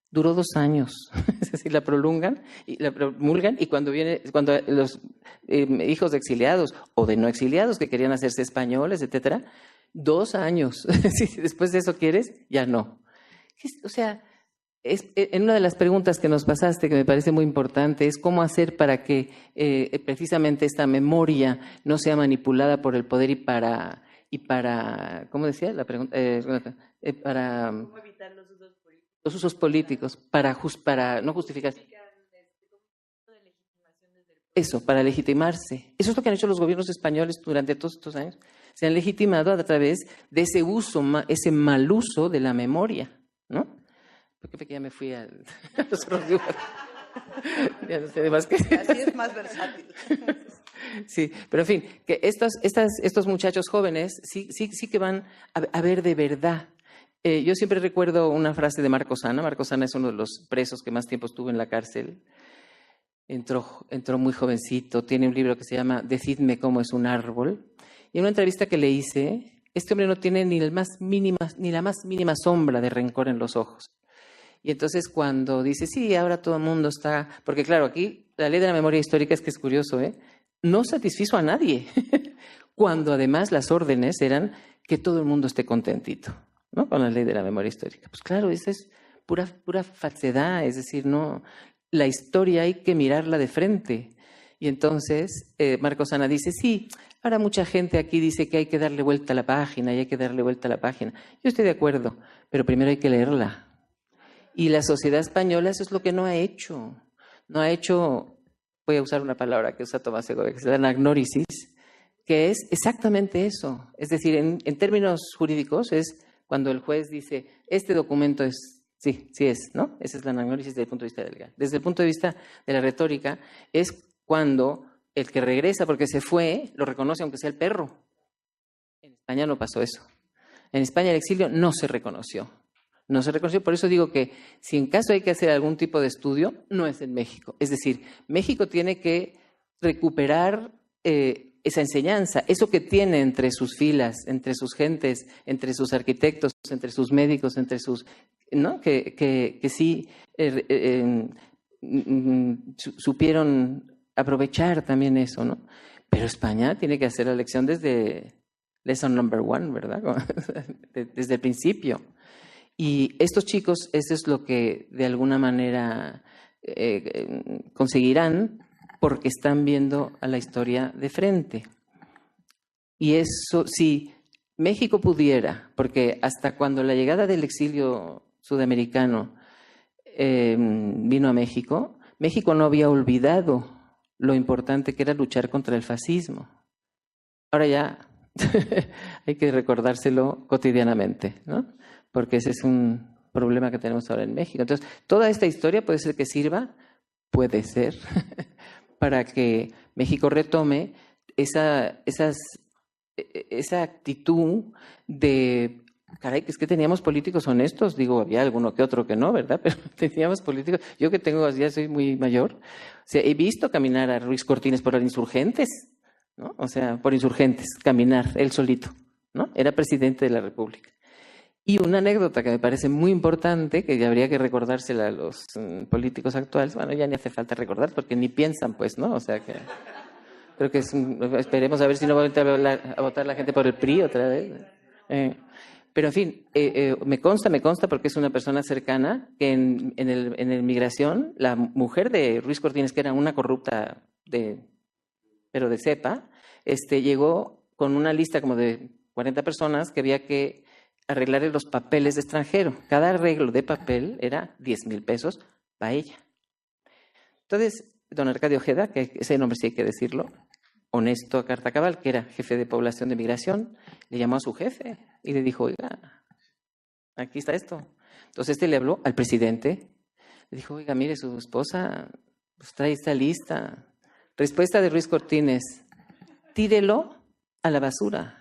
duró 2 años, es decir, la promulgan y cuando los hijos de exiliados o de no exiliados que querían hacerse españoles, etcétera, 2 años. Si después de eso quieres, ya no. O sea, en una de las preguntas que nos pasaste, que me parece muy importante, es cómo hacer para que precisamente esta memoria no sea manipulada por el poder y para ¿cómo decía la pregunta? Para ¿cómo evitar los usos políticos? Los usos políticos, para no justificar. Eso, para legitimarse. Eso es lo que han hecho los gobiernos españoles durante todos estos años. Se han legitimado a través de ese uso, ese mal uso de la memoria, ¿no? Porque ya me fui a los otros dibujos. Ya no sé de más que... Así es más versátil. Sí, pero en fin, que estos muchachos jóvenes sí que van a ver de verdad. Yo siempre recuerdo una frase de Marcos Ana. Marcos Ana es uno de los presos que más tiempo estuvo en la cárcel. Entró muy jovencito, tiene un libro que se llama Decidme cómo es un árbol. Y en una entrevista que le hice, este hombre no tiene ni la más mínima sombra de rencor en los ojos. Y entonces cuando dice, sí, ahora todo el mundo está... Porque claro, aquí la ley de la memoria histórica es que es curioso, ¿eh? No satisfizo a nadie, cuando además las órdenes eran que todo el mundo esté contentito, ¿no? Con la ley de la memoria histórica. Pues claro, esa es pura falsedad, es decir, no, la historia hay que mirarla de frente. Y entonces Marcos Ana dice, sí, ahora mucha gente aquí dice que hay que darle vuelta a la página y hay que darle vuelta a la página. Yo estoy de acuerdo, pero primero hay que leerla. Y la sociedad española eso es lo que no ha hecho. No ha hecho, voy a usar una palabra que usa Tomás Segovia, que es la anagnórisis, que es exactamente eso. Es decir, en términos jurídicos es cuando el juez dice, este documento es, sí es, ¿no? Esa es la anagnórisis desde el punto de vista legal. Desde el punto de vista de la retórica es cuando el que regresa porque se fue lo reconoce aunque sea el perro. En España no pasó eso. En España el exilio no se reconoció. No se reconoció, por eso digo que si en caso hay que hacer algún tipo de estudio, no es en México. Es decir, México tiene que recuperar esa enseñanza, eso que tiene entre sus filas, entre sus gentes, entre sus arquitectos, entre sus médicos, entre sus... ¿no? Que sí supieron aprovechar también eso, ¿no? Pero España tiene que hacer la lección desde lesson number one, ¿verdad? Desde el principio. Y estos chicos, eso es lo que de alguna manera conseguirán porque están viendo a la historia de frente. Y eso, si México pudiera, porque hasta cuando la llegada del exilio sudamericano vino a México, México no había olvidado lo importante que era luchar contra el fascismo. Ahora ya hay que recordárselo cotidianamente, ¿no? Porque ese es un problema que tenemos ahora en México. Entonces, toda esta historia puede ser que sirva, puede ser, para que México retome esa actitud de, caray, que es que teníamos políticos honestos, digo, había alguno que otro que no, ¿verdad? Pero teníamos políticos, yo que tengo, ya soy muy mayor, o sea, he visto caminar a Ruiz Cortines por los insurgentes, ¿no? O sea, por insurgentes, caminar, él solito, ¿no? Era presidente de la República. Y una anécdota que me parece muy importante, que habría que recordársela a los políticos actuales, bueno, ya ni hace falta recordar porque ni piensan, pues, ¿no? O sea que creo que esperemos a ver si no va a votar la gente por el PRI otra vez. Pero en fin, me consta porque es una persona cercana que en el migración, la mujer de Ruiz Cortines, que era una corrupta pero de cepa, llegó con una lista como de 40 personas que había que arreglarle los papeles de extranjero. Cada arreglo de papel era 10,000 pesos para ella. Entonces, don Arcadio Ojeda, que ese nombre sí hay que decirlo, honesto a carta cabal, que era jefe de población de migración, le llamó a su jefe y le dijo, oiga, aquí está esto. Entonces le habló al presidente, le dijo, oiga, mire, su esposa pues, trae esta lista. Respuesta de Ruiz Cortines, tírelo a la basura.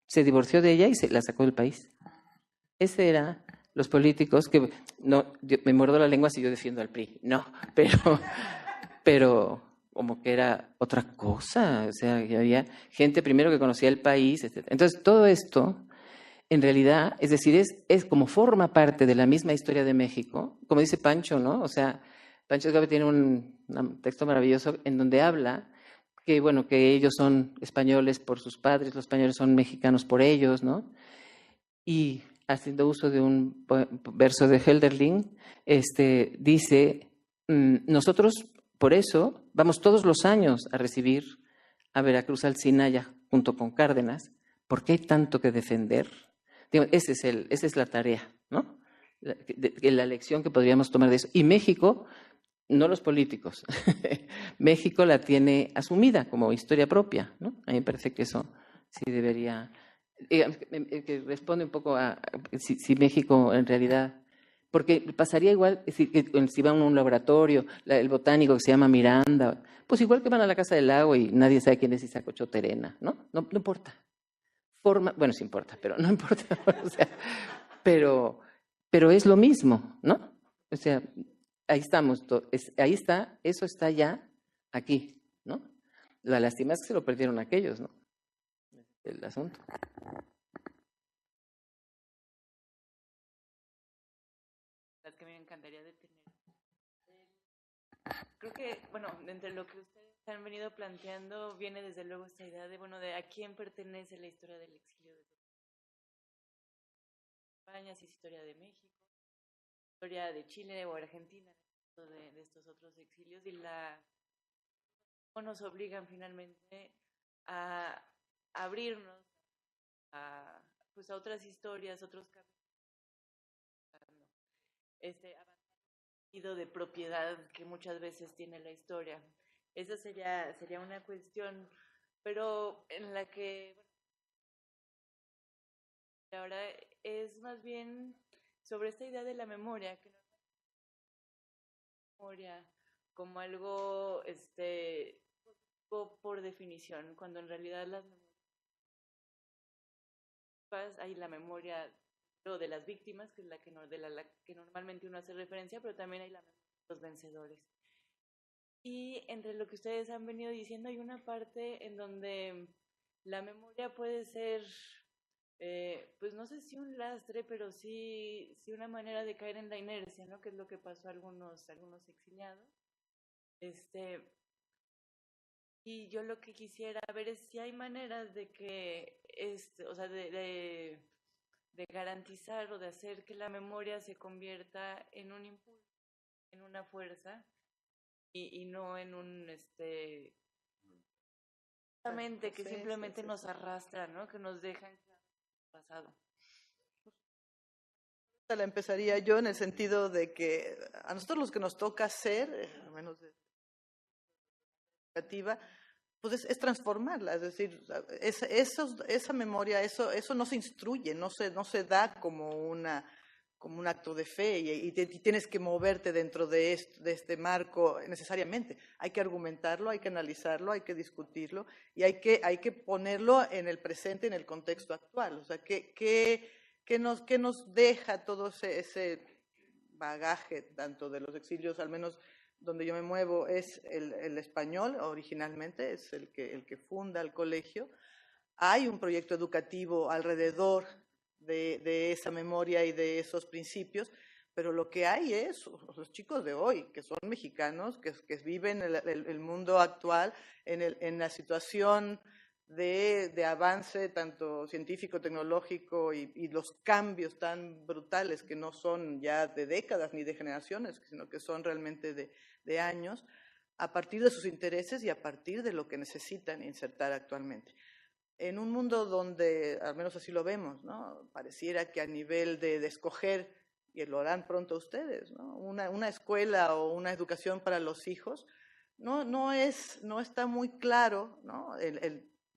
Se divorció de ella y se la sacó del país. Ese eran los políticos que... No, yo me muerdo la lengua si yo defiendo al PRI. No, pero como que era otra cosa. O sea, que había gente primero que conocía el país, etc. Entonces, todo esto, en realidad, es decir, es como forma parte de la misma historia de México. Como dice Pancho, ¿no? O sea, Pancho Escabe tiene un texto maravilloso en donde habla que, bueno, que ellos son españoles por sus padres, los españoles son mexicanos por ellos, ¿no? Y haciendo uso de un verso de Hölderlin, dice, nosotros por eso vamos todos los años a recibir a Veracruz al Sinaya junto con Cárdenas, porque hay tanto que defender. Digo, esa es la tarea, ¿no? La lección que podríamos tomar de eso. Y México... No los políticos. México la tiene asumida como historia propia, ¿no? A mí me parece que eso sí debería... que responde un poco a si México en realidad... Porque pasaría igual, es decir, que si van a un laboratorio, el botánico que se llama Miranda, pues igual que van a la Casa del Lago y nadie sabe quién es Isaac Ochoa-Terena, ¿no? No importa. Bueno, sí importa, pero no importa. O sea, pero es lo mismo, ¿no? O sea... Ahí estamos, ahí está, eso está ya aquí, ¿no? La lástima es que se lo perdieron aquellos, ¿no? El asunto. Las que encantaría detener. Creo que, bueno, entre lo que ustedes han venido planteando, viene desde luego esta idea de, bueno, de a quién pertenece la historia del exilio de España, si es historia de México, historia de Chile o Argentina, de estos otros exilios, y cómo nos obligan finalmente a abrirnos pues a otras historias, otros caminos, de propiedad que muchas veces tiene la historia. Esa sería una cuestión, pero en la que ahora es más bien sobre esta idea de la memoria, que no es memoria como algo por definición, cuando en realidad las memorias hay la memoria de las víctimas, que es la que normalmente uno hace referencia, pero también hay la memoria de los vencedores. Y entre lo que ustedes han venido diciendo hay una parte en donde la memoria puede ser, pues no sé si un lastre, pero sí una manera de caer en la inercia, ¿no? Que es lo que pasó a algunos exiliados. Y yo lo que quisiera ver es si hay maneras de que, o sea, de garantizar o de hacer que la memoria se convierta en un impulso, en una fuerza, y no en un que simplemente nos arrastra, ¿no? Que nos dejan pasado. La empezaría yo en el sentido de que a nosotros los que nos toca hacer, al menos de educativa, pues es transformarla, es decir, esa memoria, eso no se instruye, no se da como un acto de fe y tienes que moverte dentro de este marco necesariamente. Hay que argumentarlo, hay que analizarlo, hay que discutirlo y hay que ponerlo en el presente, en el contexto actual. O sea, ¿qué nos deja todo ese bagaje, tanto de los exilios, al menos donde yo me muevo, es el español originalmente, es el que funda el colegio. Hay un proyecto educativo alrededor de esa memoria y de esos principios, pero lo que hay es los chicos de hoy, que son mexicanos, que viven el mundo actual en la situación de avance tanto científico, tecnológico y los cambios tan brutales que no son ya de décadas ni de generaciones, sino que son realmente de años, a partir de sus intereses y a partir de lo que necesitan insertar actualmente. En un mundo donde, al menos así lo vemos, ¿no? Pareciera que a nivel de escoger, y lo harán pronto ustedes, ¿no? Una escuela o una educación para los hijos, no está muy claro, ¿no?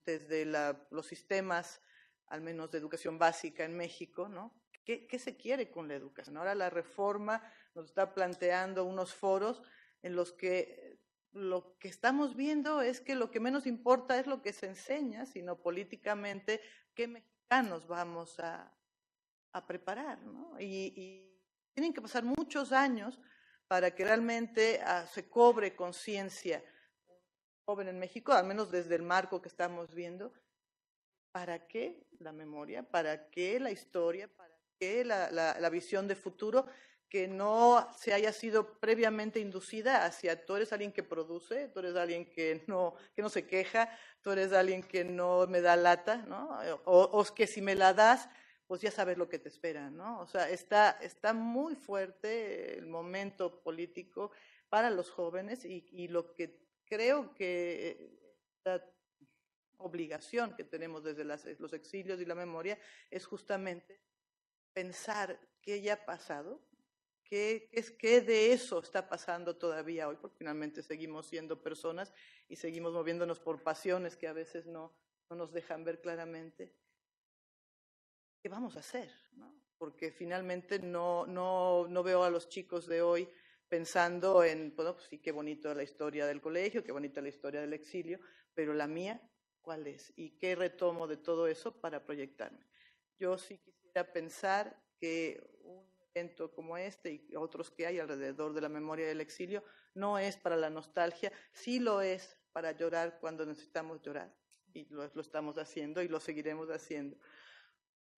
Desde los sistemas, al menos de educación básica en México, ¿no? ¿Qué se quiere con la educación? Ahora la reforma nos está planteando unos foros en los que lo que estamos viendo es que lo que menos importa es lo que se enseña, sino políticamente qué mexicanos vamos a preparar, ¿no? Y tienen que pasar muchos años para que realmente se cobre conciencia joven en México, al menos desde el marco que estamos viendo, ¿para qué la memoria? ¿Para qué la historia? ¿Para qué la visión de futuro que no se haya sido previamente inducida hacia tú eres alguien que produce, tú eres alguien que no se queja, tú eres alguien que no me da lata, ¿no? O que si me la das, pues ya sabes lo que te espera, ¿no? O sea, está muy fuerte el momento político para los jóvenes y lo que creo que la obligación que tenemos desde los exilios y la memoria es justamente pensar qué ya ha pasado, qué de eso está pasando todavía hoy, porque finalmente seguimos siendo personas y seguimos moviéndonos por pasiones que a veces no nos dejan ver claramente. ¿Qué vamos a hacer? ¿No? Porque finalmente no veo a los chicos de hoy pensando en, bueno, pues sí, qué bonito la historia del colegio, qué bonita la historia del exilio, pero la mía, ¿cuál es? ¿Y qué retomo de todo eso para proyectarme? Yo sí quisiera pensar que un evento como este y otros que hay alrededor de la memoria del exilio no es para la nostalgia, sí lo es para llorar cuando necesitamos llorar, y lo estamos haciendo y lo seguiremos haciendo.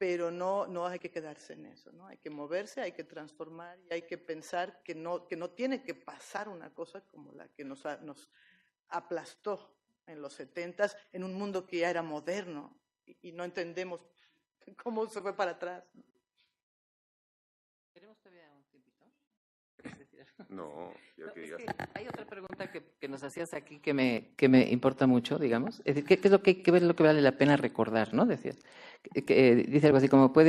pero no hay que quedarse en eso, ¿no? Hay que moverse, hay que transformar y hay que pensar que no tiene que pasar una cosa como la que nos aplastó en los 70s, en un mundo que ya era moderno y no entendemos cómo se fue para atrás. ¿Tenemos todavía un tiempito? No, ya que digas. Hay otra pregunta que nos hacías aquí que me importa mucho, digamos. Es decir, ¿qué es lo que vale la pena recordar, ¿no? Decías. Dice algo así como ¿cuál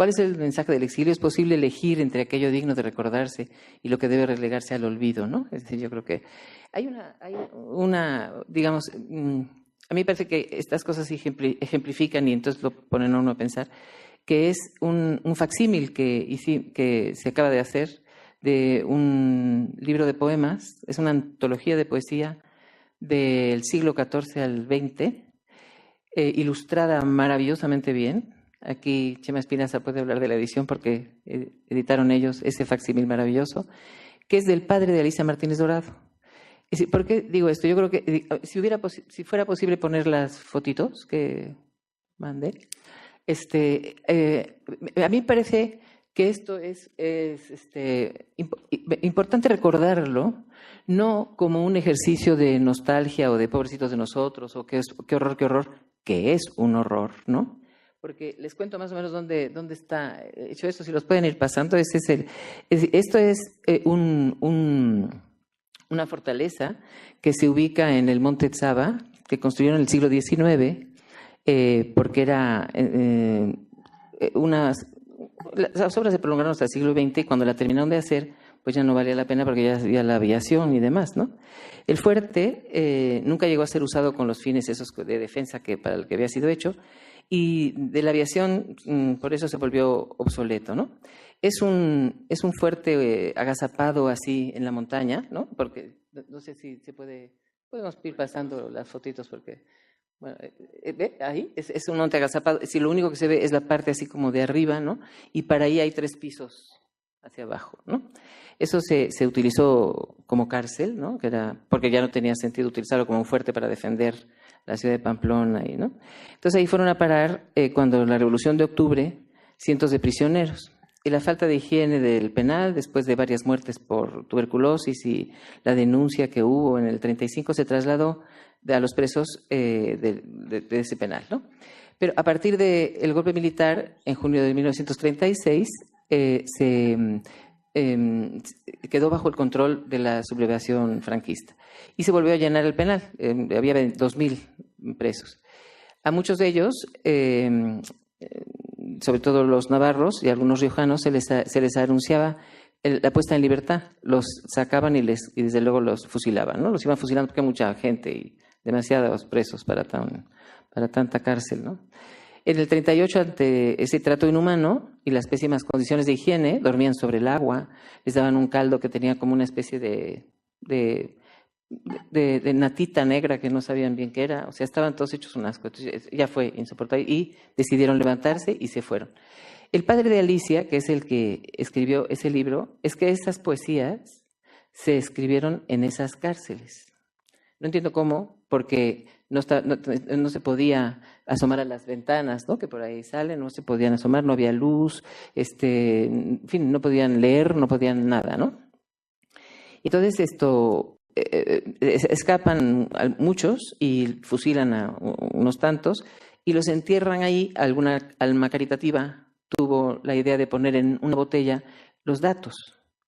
es el mensaje del exilio? Es posible elegir entre aquello digno de recordarse y lo que debe relegarse al olvido, ¿no? Es decir, yo creo que hay una digamos, a mí me parece que estas cosas ejemplifican y entonces lo ponen a uno a pensar, que es un facsímil que se acaba de hacer de un libro de poemas, es una antología de poesía del siglo XIV al XX, ilustrada maravillosamente bien. Aquí Chema Espinaza puede hablar de la edición porque editaron ellos ese facsímil maravilloso, que es del padre de Alicia Martínez Dorado. ¿Por qué digo esto? Yo creo que si fuera posible poner las fotitos que mandé, a mí me parece que esto es importante recordarlo, no como un ejercicio de nostalgia o de pobrecitos de nosotros o qué horror, que es un horror, ¿no? Porque les cuento más o menos dónde está hecho esto, si los pueden ir pasando. Esto es una fortaleza que se ubica en el Monte Tzava, que construyeron en el siglo XIX, porque las obras se prolongaron hasta el siglo XX y cuando la terminaron de hacer, pues ya no valía la pena porque ya había la aviación y demás, ¿no? El fuerte nunca llegó a ser usado con los fines esos de defensa para el que había sido hecho, y de la aviación por eso se volvió obsoleto, ¿no? Es un fuerte agazapado así en la montaña, ¿no? Porque no sé si podemos ir pasando las fotitos porque... Bueno, ¿ve? Ahí es un monte agazapado. Si lo único que se ve es la parte así como de arriba, ¿no? Y para ahí hay 3 pisos hacia abajo, ¿no? Eso se utilizó como cárcel, ¿no? Porque ya no tenía sentido utilizarlo como un fuerte para defender la ciudad de Pamplona, ¿no? Entonces ahí fueron a parar cuando la Revolución de Octubre, cientos de prisioneros. Y la falta de higiene del penal, después de varias muertes por tuberculosis y la denuncia que hubo en el 35, se trasladó a los presos de ese penal, ¿no? Pero a partir del golpe militar, en junio de 1936, quedó bajo el control de la sublevación franquista y se volvió a llenar el penal. Había 2.000 presos. A muchos de ellos, sobre todo los navarros y algunos riojanos, se les anunciaba la puesta en libertad. Los sacaban y desde luego los fusilaban, ¿no? Los iban fusilando porque hay mucha gente y demasiados presos para tanta cárcel, ¿no? En el 38, ante ese trato inhumano y las pésimas condiciones de higiene, dormían sobre el agua, les daban un caldo que tenía como una especie de natita negra que no sabían bien qué era, o sea, estaban todos hechos un asco. Entonces, ya fue insoportable y decidieron levantarse y se fueron. El padre de Alicia, que es el que escribió ese libro, es que estas poesías se escribieron en esas cárceles. No entiendo cómo, porque no se podía asomar a las ventanas, ¿no? Que por ahí salen, no se podían asomar, no había luz, en fin, no podían leer, no podían nada, ¿no? Entonces escapan muchos y fusilan a unos tantos y los entierran ahí. Alguna alma caritativa tuvo la idea de poner en una botella los datos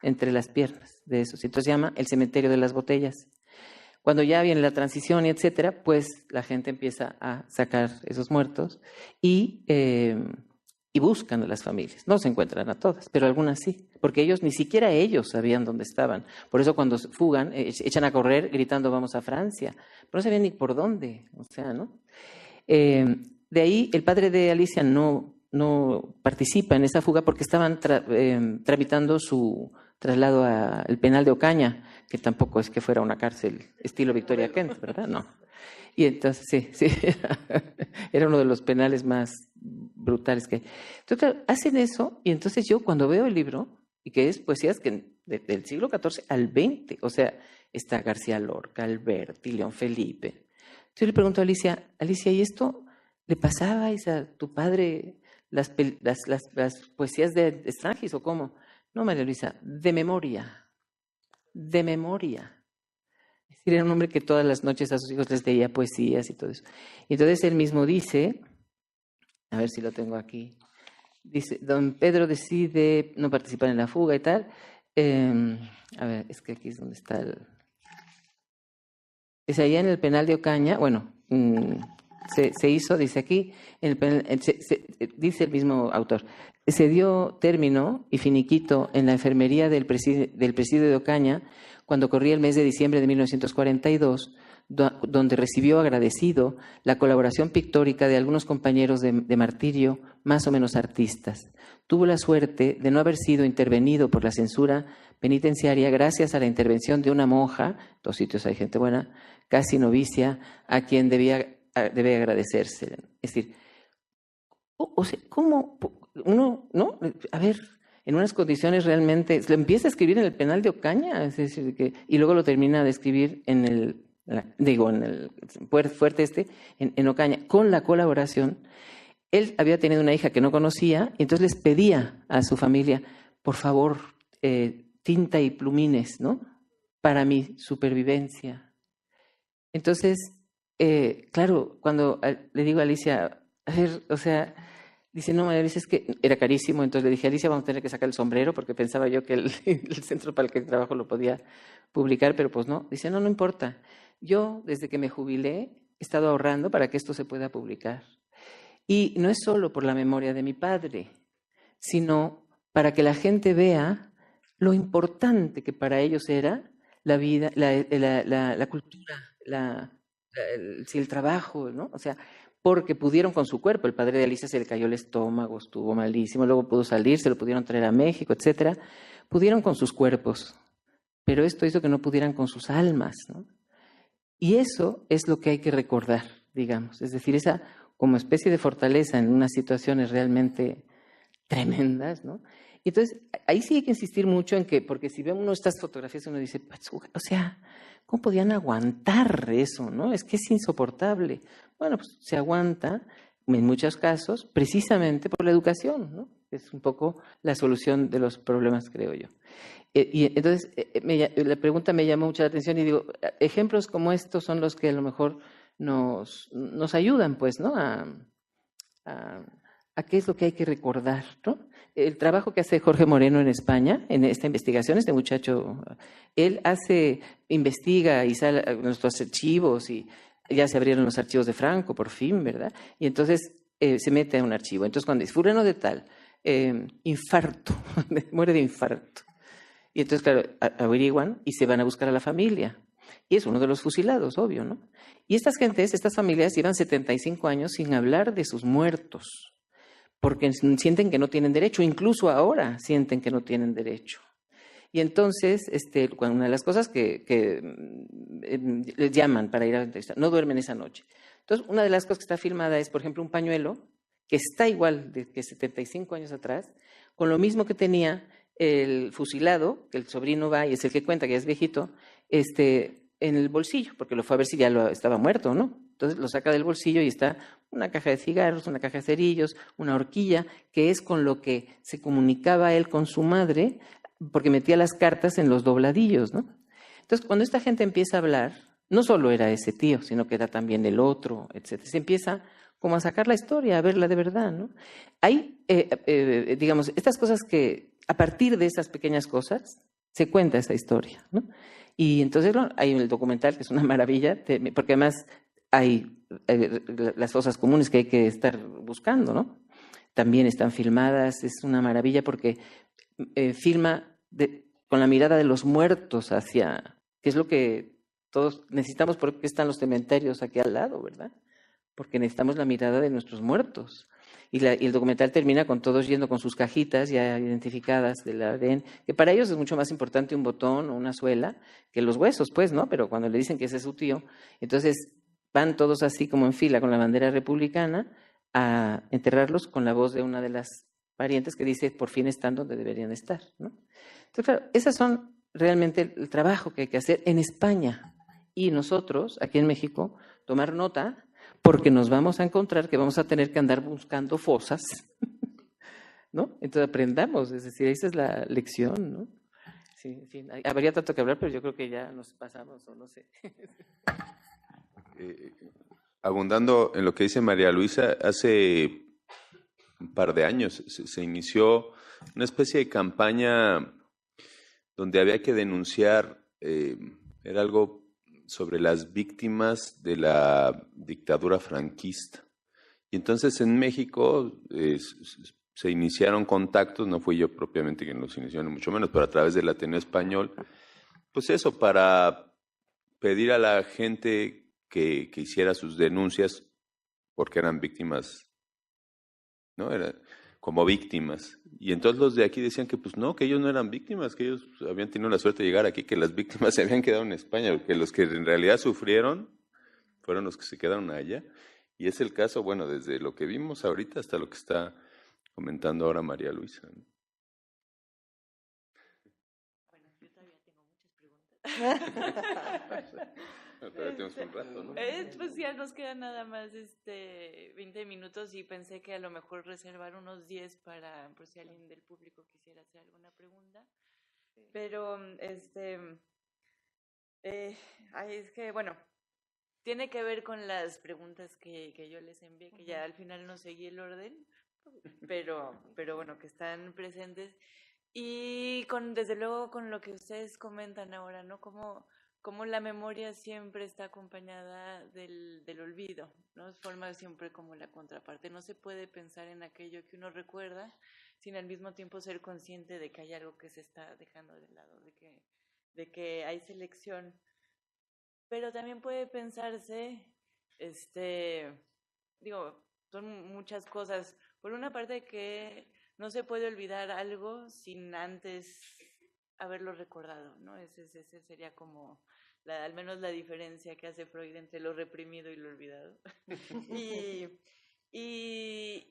entre las piernas de esos. Entonces se llama el cementerio de las botellas. Cuando ya viene la transición y etcétera, pues la gente empieza a sacar esos muertos y buscan a las familias. No se encuentran a todas, pero algunas sí, porque ni siquiera ellos sabían dónde estaban. Por eso cuando fugan, echan a correr gritando vamos a Francia, pero no sabían ni por dónde, o sea, ¿no? De ahí el padre de Alicia no participa en esa fuga porque estaban tramitando su traslado al penal de Ocaña, que tampoco es que fuera una cárcel estilo Victoria Kent, ¿verdad? No. Y entonces, sí, era uno de los penales más brutales que hay. Entonces, claro, hacen eso, y entonces yo cuando veo el libro, y que es poesías del siglo XIV al XX, o sea, está García Lorca, Alberti, León Felipe. Yo le pregunto a Alicia, ¿y esto ¿le pasabais a tu padre las poesías de Strangis o cómo? No, María Luisa, de memoria, de memoria. Es decir, era un hombre que todas las noches a sus hijos les leía poesías y todo eso. Y entonces él mismo dice, a ver si lo tengo aquí, dice, don Pedro decide no participar en la fuga y tal. A ver, es que aquí es donde está el... Es allá en el penal de Ocaña, bueno, se hizo, dice aquí, dice el mismo autor, se dio término y finiquito en la enfermería del presidio de Ocaña cuando corría el mes de diciembre de 1942, donde recibió agradecido la colaboración pictórica de algunos compañeros de martirio, más o menos artistas. Tuvo la suerte de no haber sido intervenido por la censura penitenciaria gracias a la intervención de una monja, 2 sitios hay gente buena, casi novicia, a quien debe agradecerse. Es decir, o sea, ¿cómo uno, no? A ver, en unas condiciones realmente, lo empieza a escribir en el penal de Ocaña, es decir, y luego lo termina de escribir en el fuerte en Ocaña, con la colaboración. Él había tenido una hija que no conocía, y entonces les pedía a su familia, por favor, tinta y plumines, ¿no? Para mi supervivencia. Entonces, claro, cuando le digo a Alicia, a ver, o sea, dice, no, Alicia, es que era carísimo, entonces le dije, Alicia, vamos a tener que sacar el sombrero, porque pensaba yo que el centro para el que trabajo lo podía publicar, pero pues no. Dice, no importa. Yo, desde que me jubilé, he estado ahorrando para que esto se pueda publicar. Y no es solo por la memoria de mi padre, sino para que la gente vea lo importante que para ellos era la vida, la cultura, el trabajo, ¿no? O sea, porque pudieron con su cuerpo. El padre de Alicia se le cayó el estómago, estuvo malísimo, luego pudo salir, se lo pudieron traer a México, etcétera. Pudieron con sus cuerpos, pero esto hizo que no pudieran con sus almas, ¿no? Y eso es lo que hay que recordar, digamos. Es decir, esa como especie de fortaleza en unas situaciones realmente tremendas, ¿no? Y entonces, ahí sí hay que insistir mucho en que, porque si vemos estas fotografías, uno dice, o sea, ¿cómo podían aguantar eso, no? Es que es insoportable. Bueno, pues se aguanta, en muchos casos, precisamente por la educación, ¿no? Es un poco la solución de los problemas, creo yo. Y entonces, la pregunta me llamó mucho la atención y digo, ejemplos como estos son los que a lo mejor nos ayudan, pues, ¿no? A qué es lo que hay que recordar, ¿no? El trabajo que hace Jorge Moreno en España, en esta investigación, este muchacho, él investiga y sale a nuestros archivos y ya se abrieron los archivos de Franco, por fin, ¿verdad? Y entonces se mete a un archivo. Entonces, cuando dice, fulano de tal, infarto, muere de infarto. Y entonces, claro, averiguan y se van a buscar a la familia. Y es uno de los fusilados, obvio, ¿no? Y estas familias llevan 75 años sin hablar de sus muertos, porque sienten que no tienen derecho, incluso ahora sienten que no tienen derecho. Y entonces, una de las cosas que les llaman para ir a la entrevista, no duermen esa noche. Entonces, una de las cosas que está filmada es, por ejemplo, un pañuelo que está igual que 75 años atrás, con lo mismo que tenía el fusilado, que el sobrino va y es el que cuenta, que ya es viejito, en el bolsillo, porque lo fue a ver si ya estaba muerto, ¿no? Entonces lo saca del bolsillo y está una caja de cigarros, una caja de cerillos, una horquilla, que es con lo que se comunicaba él con su madre, porque metía las cartas en los dobladillos, ¿no? Entonces, cuando esta gente empieza a hablar, no solo era ese tío, sino que era también el otro, etc. Se empieza como a sacar la historia, a verla de verdad, ¿no? Hay, digamos, estas cosas que, a partir de estas pequeñas cosas, se cuenta esa historia, ¿no? Y entonces hay el documental que es una maravilla, porque además hay las fosas comunes que hay que estar buscando, ¿no? También están filmadas, es una maravilla porque filma con la mirada de los muertos que es lo que todos necesitamos, porque están los cementerios aquí al lado, ¿verdad? Porque necesitamos la mirada de nuestros muertos. Y el documental termina con todos yendo con sus cajitas ya identificadas del ADN, que para ellos es mucho más importante un botón o una suela que los huesos, pues, ¿no? Pero cuando le dicen que ese es su tío, entonces van todos así como en fila con la bandera republicana a enterrarlos con la voz de una de las parientes que dice, por fin están donde deberían estar, ¿no? Entonces, claro, esas son realmente el trabajo que hay que hacer en España. Y nosotros, aquí en México, tomar nota, porque nos vamos a encontrar que vamos a tener que andar buscando fosas, ¿no? Entonces aprendamos, es decir, esa es la lección, ¿no? Sí, en fin, habría tanto que hablar, pero yo creo que ya nos pasamos, o no sé. Abundando en lo que dice María Luisa, hace un par de años se inició una especie de campaña donde había que denunciar, era algo sobre las víctimas de la dictadura franquista. Y entonces en México se iniciaron contactos, no fui yo propiamente quien los inició, ni mucho menos, pero a través del Ateneo Español, pues eso, para pedir a la gente que hiciera sus denuncias porque eran víctimas, ¿no? Como víctimas. Y entonces los de aquí decían que pues no, que ellos no eran víctimas, que ellos habían tenido la suerte de llegar aquí, que las víctimas se habían quedado en España, que los que en realidad sufrieron fueron los que se quedaron allá. Y es el caso, bueno, desde lo que vimos ahorita hasta lo que está comentando ahora María Luisa, ¿no? Bueno, yo todavía tengo muchas preguntas. Todavía tenemos un rato, ¿no? Pues ya nos quedan nada más 20 minutos y pensé que a lo mejor reservar unos 10 por si alguien del público quisiera hacer alguna pregunta. Pero, es que, bueno, tiene que ver con las preguntas que yo les envié, que ya al final no seguí el orden, pero bueno, que están presentes. Y desde luego con lo que ustedes comentan ahora, ¿no? Como la memoria siempre está acompañada del olvido, ¿no? Forma siempre como la contraparte. No se puede pensar en aquello que uno recuerda sin al mismo tiempo ser consciente de que hay algo que se está dejando de lado, de que hay selección. Pero también puede pensarse, son muchas cosas. Por una parte que no se puede olvidar algo sin antes haberlo recordado, ¿no? Ese sería como al menos la diferencia que hace Freud entre lo reprimido y lo olvidado. y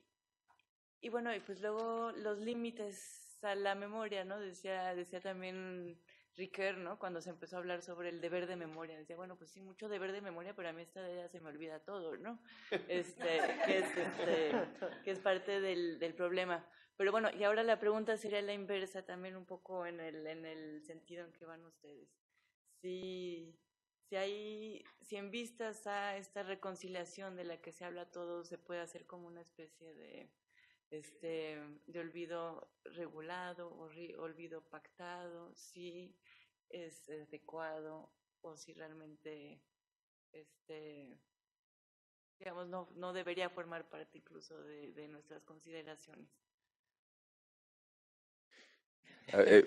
bueno, y pues luego los límites a la memoria, ¿no? Decía también Ricoeur, ¿no? Cuando se empezó a hablar sobre el deber de memoria, decía, bueno, pues sí, mucho deber de memoria, pero a mí esta idea se me olvida todo, ¿no? Que es parte del problema. Pero bueno, y ahora la pregunta sería la inversa también un poco en el sentido en que van ustedes. Si en vistas a esta reconciliación de la que se habla todo, se puede hacer como una especie de olvido regulado o olvido pactado, si es adecuado o si realmente, digamos, no debería formar parte incluso de nuestras consideraciones.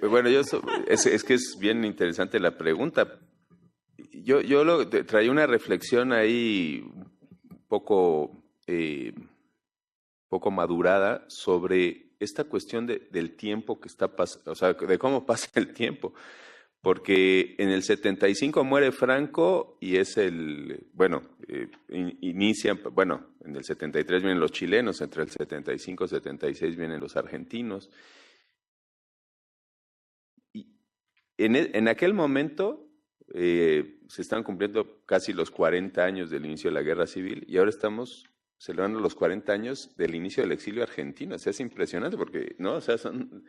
Bueno, es que es bien interesante la pregunta. Yo traía una reflexión ahí poco madurada sobre esta cuestión del tiempo que está pasando, o sea, de cómo pasa el tiempo. Porque en el 75 muere Franco y es en el 73 vienen los chilenos, entre el 75 y 76 vienen los argentinos. Y en aquel momento se están cumpliendo casi los 40 años del inicio de la Guerra Civil y ahora estamos celebrando los 40 años del inicio del exilio argentino. O sea, es impresionante porque, ¿no? O sea, son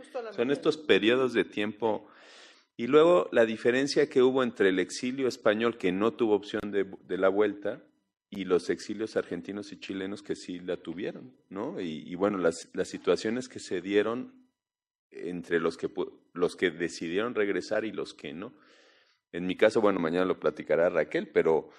estos periodos de tiempo. Y luego la diferencia que hubo entre el exilio español, que no tuvo opción de la vuelta, y los exilios argentinos y chilenos que sí la tuvieron, ¿no? Y bueno, las situaciones que se dieron entre los que decidieron regresar y los que no. En mi caso, bueno, mañana lo platicará Raquel, pero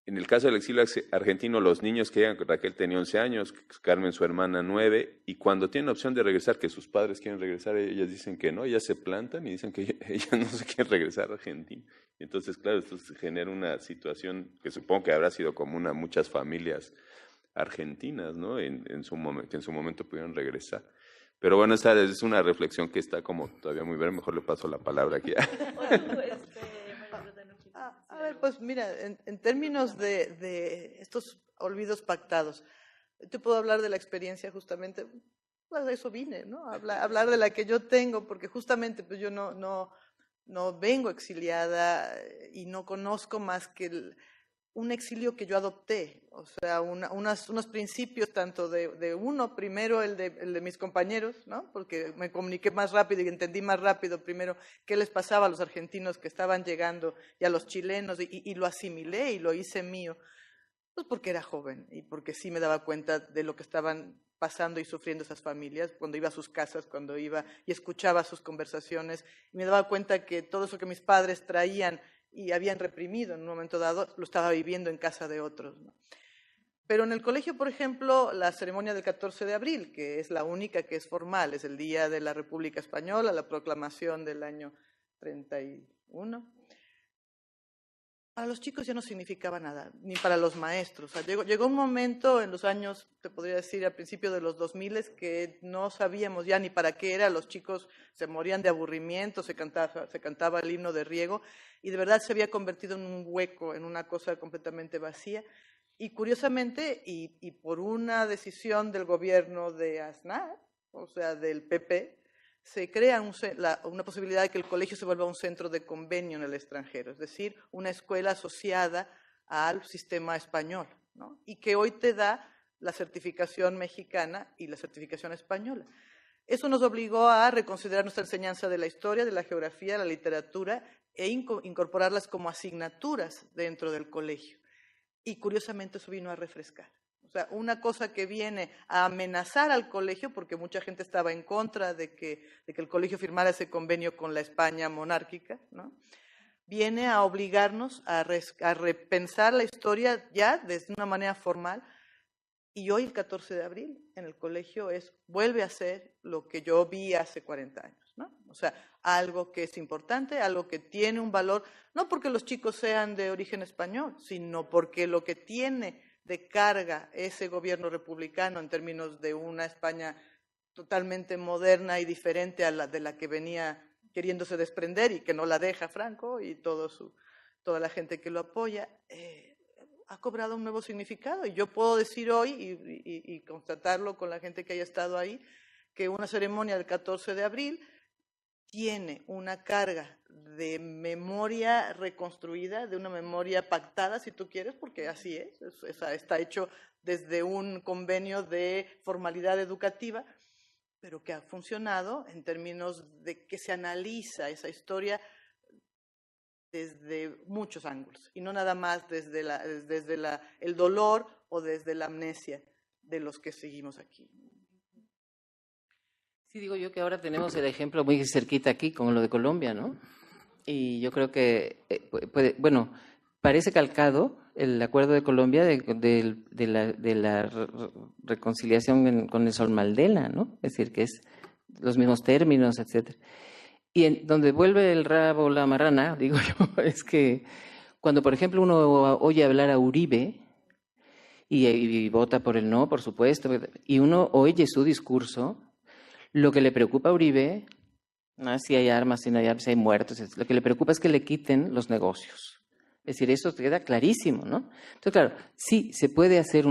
en el caso del exilio argentino, los niños que llegan, Raquel tenía 11 años, Carmen su hermana 9, y cuando tienen opción de regresar, que sus padres quieren regresar, ellas dicen que no, ellas se plantan y dicen que ellas no se quieren regresar a Argentina. Y entonces, claro, esto genera una situación que supongo que habrá sido común a muchas familias argentinas, ¿no? En su momento pudieron regresar. Pero bueno, esta es una reflexión que está como todavía muy verde, mejor le paso la palabra aquí. A ver, pues mira, en términos de estos olvidos pactados, te puedo hablar de la experiencia justamente, pues de eso vine, ¿no? Hablar de la que yo tengo, porque justamente pues yo no vengo exiliada y no conozco más que un exilio que yo adopté, o sea, unos principios tanto de uno, primero el de mis compañeros, ¿no? Porque me comuniqué más rápido y entendí más rápido primero qué les pasaba a los argentinos que estaban llegando y a los chilenos, y lo asimilé y lo hice mío, pues porque era joven y porque sí me daba cuenta de lo que estaban pasando y sufriendo esas familias, cuando iba a sus casas, cuando iba y escuchaba sus conversaciones, y me daba cuenta que todo eso que mis padres traían y habían reprimido en un momento dado, lo estaba viviendo en casa de otros, ¿no? Pero en el colegio, por ejemplo, la ceremonia del 14 de abril, que es la única que es formal, es el Día de la República Española, la proclamación del año 31, para los chicos ya no significaba nada, ni para los maestros. O sea, llegó un momento en los años, te podría decir, al principio de los 2000, que no sabíamos ya ni para qué era. Los chicos se morían de aburrimiento, se cantaba el himno de Riego, y de verdad se había convertido en un hueco, en una cosa completamente vacía. Y curiosamente, y por una decisión del gobierno de Aznar, o sea, del PP, se crea una posibilidad de que el colegio se vuelva un centro de convenio en el extranjero, es decir, una escuela asociada al sistema español, ¿no? Y que hoy te da la certificación mexicana y la certificación española. Eso nos obligó a reconsiderar nuestra enseñanza de la historia, de la geografía, de la literatura, e incorporarlas como asignaturas dentro del colegio. Y curiosamente eso vino a refrescar. O sea, una cosa que viene a amenazar al colegio, porque mucha gente estaba en contra de que el colegio firmara ese convenio con la España monárquica, ¿no? Viene a obligarnos a repensar la historia ya desde una manera formal. Y hoy, el 14 de abril, en el colegio vuelve a ser lo que yo vi hace 40 años, ¿no? O sea, algo que es importante, algo que tiene un valor, no porque los chicos sean de origen español, sino porque lo que tiene de carga ese gobierno republicano en términos de una España totalmente moderna y diferente a la de la que venía queriéndose desprender y que no la deja Franco y toda la gente que lo apoya, ha cobrado un nuevo significado. Y yo puedo decir hoy, y constatarlo con la gente que haya estado ahí, que una ceremonia del 14 de abril tiene una carga de memoria reconstruida, de una memoria pactada, si tú quieres, porque así está hecho desde un convenio de formalidad educativa, pero que ha funcionado en términos de que se analiza esa historia desde muchos ángulos, y no nada más desde el dolor o desde la amnesia de los que seguimos aquí. Sí, digo yo que ahora tenemos el ejemplo muy cerquita aquí, como lo de Colombia, ¿no? Y yo creo que, parece calcado el acuerdo de Colombia de la reconciliación con Nelson Mandela, ¿no? Es decir, que es los mismos términos, etcétera. Y donde vuelve el rabo la marrana, digo yo, es que cuando, por ejemplo, uno oye hablar a Uribe y vota por el no, por supuesto, y uno oye su discurso, lo que le preocupa a Uribe, no si hay armas, si no hay armas, si hay muertos, lo que le preocupa es que le quiten los negocios. Es decir, eso queda clarísimo, ¿no? Entonces, claro, sí, se puede hacer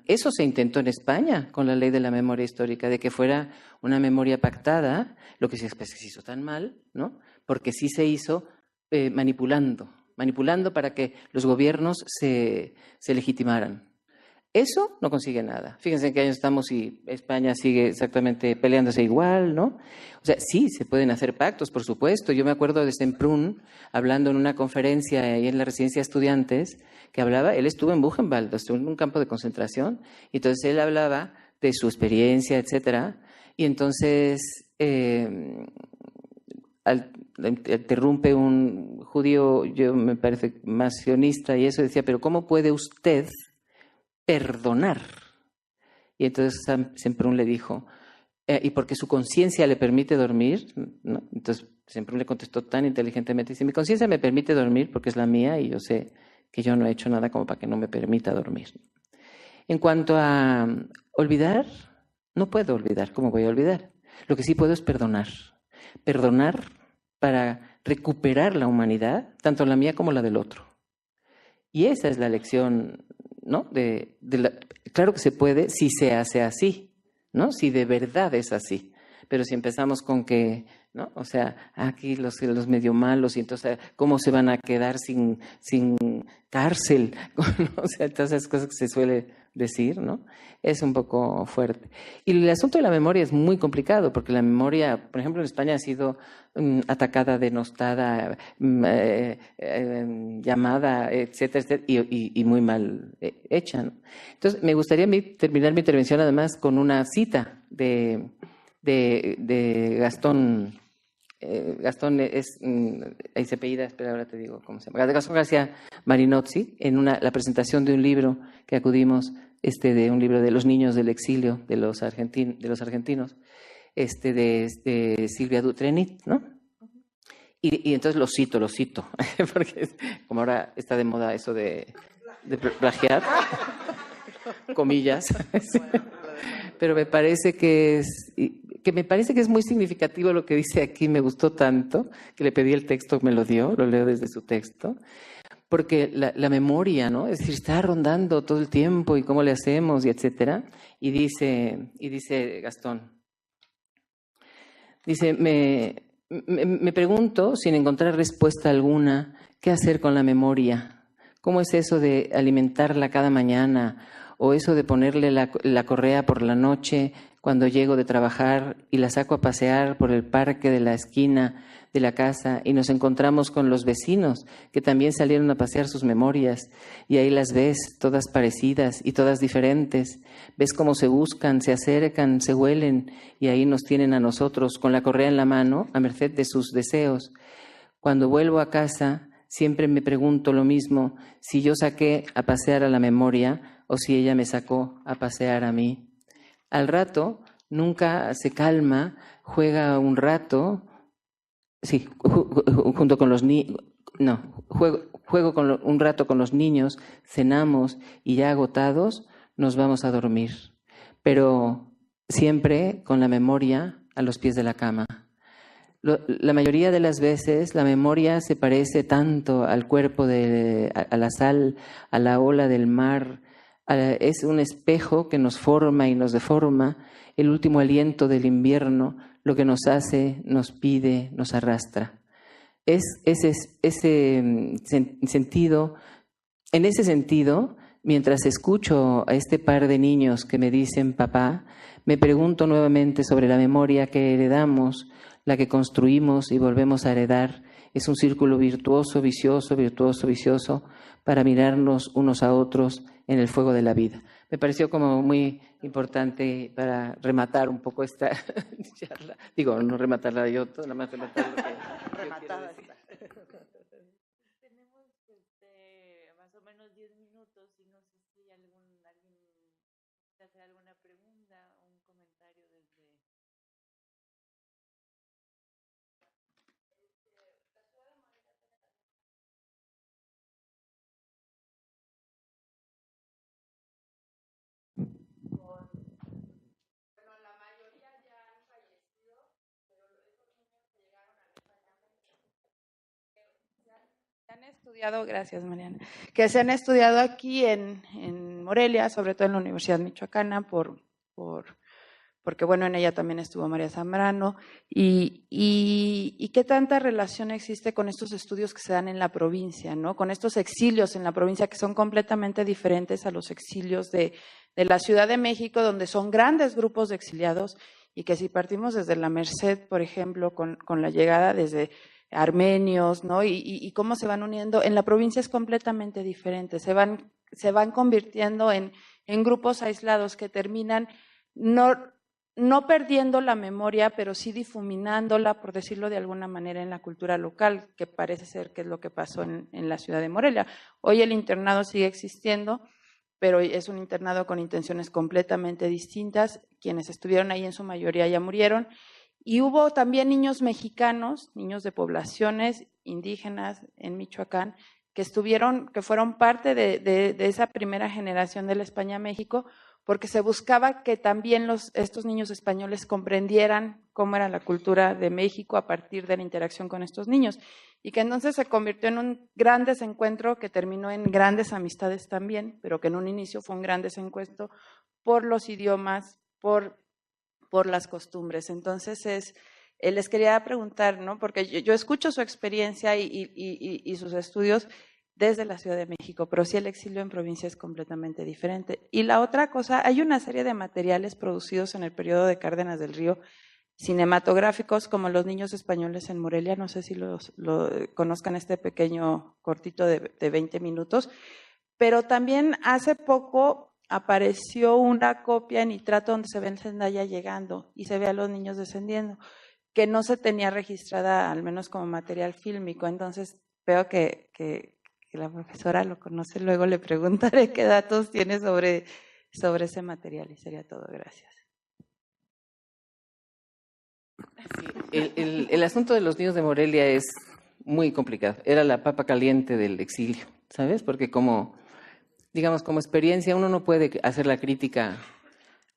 eso se intentó en España con la ley de la memoria histórica, de que fuera una memoria pactada, lo que se hizo tan mal, ¿no? Porque sí se hizo manipulando para que los gobiernos se legitimaran. Eso no consigue nada. Fíjense en qué año estamos y España sigue exactamente peleándose igual, ¿no? O sea, sí, se pueden hacer pactos, por supuesto. Yo me acuerdo de Semprún hablando en una conferencia ahí en la residencia de estudiantes, que él estuvo en Buchenwald, estuvo en un campo de concentración, y entonces él hablaba de su experiencia, etcétera, y entonces interrumpe un judío, yo me parece más sionista, y eso decía, pero ¿cómo puede usted perdonar? Y entonces Semprún le dijo, ¿y porque su conciencia le permite dormir? ¿No? Entonces Semprún le contestó tan inteligentemente, dice, mi conciencia me permite dormir porque es la mía y yo sé que yo no he hecho nada como para que no me permita dormir. En cuanto a olvidar, no puedo olvidar. ¿Cómo voy a olvidar? Lo que sí puedo es perdonar. Perdonar para recuperar la humanidad, tanto la mía como la del otro. Y esa es la lección, ¿no? Claro que se puede si se hace así, ¿no? Si de verdad es así. pero si empezamos con que, ¿no? O sea, aquí los medio malos, y entonces, ¿cómo se van a quedar sin cárcel? O sea, todas esas cosas que se suele decir, ¿no? Es un poco fuerte. Y el asunto de la memoria es muy complicado, porque la memoria, por ejemplo, en España ha sido atacada, denostada, llamada, etcétera, etcétera, y muy mal hecha, ¿no? Entonces, me gustaría terminar mi intervención además con una cita de Gastón. Gastón es, ahí se apellida, espera, ahora te digo cómo se llama, Gastón García Marinozzi, en la presentación de un libro que acudimos, de un libro de los niños del exilio de los argentinos, de Silvia Dutrenit, ¿no? Y entonces lo cito, porque como ahora está de moda eso de plagiar, comillas, pero me parece que es muy significativo lo que dice aquí. Me gustó tanto que le pedí el texto, me lo dio, lo leo desde su texto, porque la memoria, ¿no? Es decir, está rondando todo el tiempo y cómo le hacemos y etcétera. Y dice Gastón, dice, me pregunto, sin encontrar respuesta alguna, ¿qué hacer con la memoria? ¿Cómo es eso de alimentarla cada mañana? O eso de ponerle la correa por la noche cuando llego de trabajar y la saco a pasear por el parque de la esquina de la casa y nos encontramos con los vecinos que también salieron a pasear sus memorias y ahí las ves todas parecidas y todas diferentes. Ves cómo se buscan, se acercan, se huelen y ahí nos tienen a nosotros con la correa en la mano a merced de sus deseos. Cuando vuelvo a casa siempre me pregunto lo mismo, si yo saqué a pasear a la memoria o si ella me sacó a pasear a mí. Al rato nunca se calma, juega un rato, sí, junto con los niños, no, juego un rato con los niños, cenamos y ya agotados nos vamos a dormir, pero siempre con la memoria a los pies de la cama. La mayoría de las veces la memoria se parece tanto al cuerpo, a la sal, a la ola del mar. Es un espejo que nos forma y nos deforma, el último aliento del invierno, lo que nos hace, nos pide, nos arrastra. En ese sentido, mientras escucho a este par de niños que me dicen papá, me pregunto nuevamente sobre la memoria que heredamos, la que construimos y volvemos a heredar. Es un círculo virtuoso, vicioso, para mirarnos unos a otros en el fuego de la vida. Me pareció como muy importante para rematar un poco esta charla. Digo, no rematarla yo, nada más rematar lo que Rematada yo quiero decir. Tenemos más o menos 10 minutos y no sé si alguien quiere hacer alguna pregunta o un comentario desde... Han estudiado, gracias Mariana, que se han estudiado aquí en Morelia, sobre todo en la Universidad Michoacana, porque bueno, en ella también estuvo María Zambrano, y qué tanta relación existe con estos estudios que se dan en la provincia, ¿no? Con estos exilios en la provincia que son completamente diferentes a los exilios de la Ciudad de México, donde son grandes grupos de exiliados, y que si partimos desde la Merced, por ejemplo, con la llegada desde armenios, ¿no? Y cómo se van uniendo. En la provincia es completamente diferente. Se van convirtiendo en grupos aislados que terminan no perdiendo la memoria, pero sí difuminándola, por decirlo de alguna manera, en la cultura local, que parece ser que es lo que pasó en la ciudad de Morelia. Hoy el internado sigue existiendo, pero es un internado con intenciones completamente distintas. Quienes estuvieron ahí en su mayoría ya murieron. Y hubo también niños mexicanos, niños de poblaciones indígenas en Michoacán, que fueron parte de esa primera generación de la España-México, porque se buscaba que también estos niños españoles comprendieran cómo era la cultura de México a partir de la interacción con estos niños, y que entonces se convirtió en un gran desencuentro que terminó en grandes amistades también, pero que en un inicio fue un gran desencuentro por los idiomas, por por las costumbres. Entonces, les quería preguntar, ¿no? Porque yo escucho su experiencia y sus estudios desde la Ciudad de México, pero sí el exilio en provincia es completamente diferente. Y la otra cosa, hay una serie de materiales producidos en el periodo de Cárdenas del Río, cinematográficos, como Los niños españoles en Morelia, no sé si lo conozcan, este pequeño cortito de 20 minutos, pero también hace poco apareció una copia en Nitrato donde se ve a Zendaya llegando y se ve a los niños descendiendo, que no se tenía registrada, al menos como material fílmico. Entonces veo que la profesora lo conoce, luego le preguntaré qué datos tiene sobre ese material y sería todo. Gracias. Sí, el asunto de los niños de Morelia es muy complicado. Era la papa caliente del exilio, ¿sabes? Porque como experiencia uno no puede hacer la crítica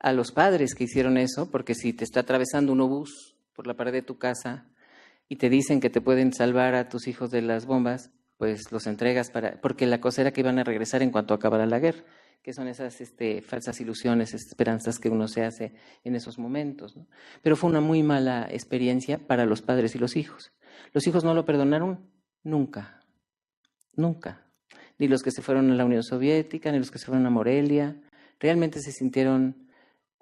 a los padres que hicieron eso, porque si te está atravesando un obús por la pared de tu casa y te dicen que te pueden salvar a tus hijos de las bombas, pues los entregas porque la cosa era que iban a regresar en cuanto acabara la guerra, que son esas falsas ilusiones, esperanzas que uno se hace en esos momentos, ¿no? Pero fue una muy mala experiencia para los padres y los hijos. Los hijos no lo perdonaron nunca, nunca. Ni los que se fueron a la Unión Soviética, ni los que se fueron a Morelia. Realmente se sintieron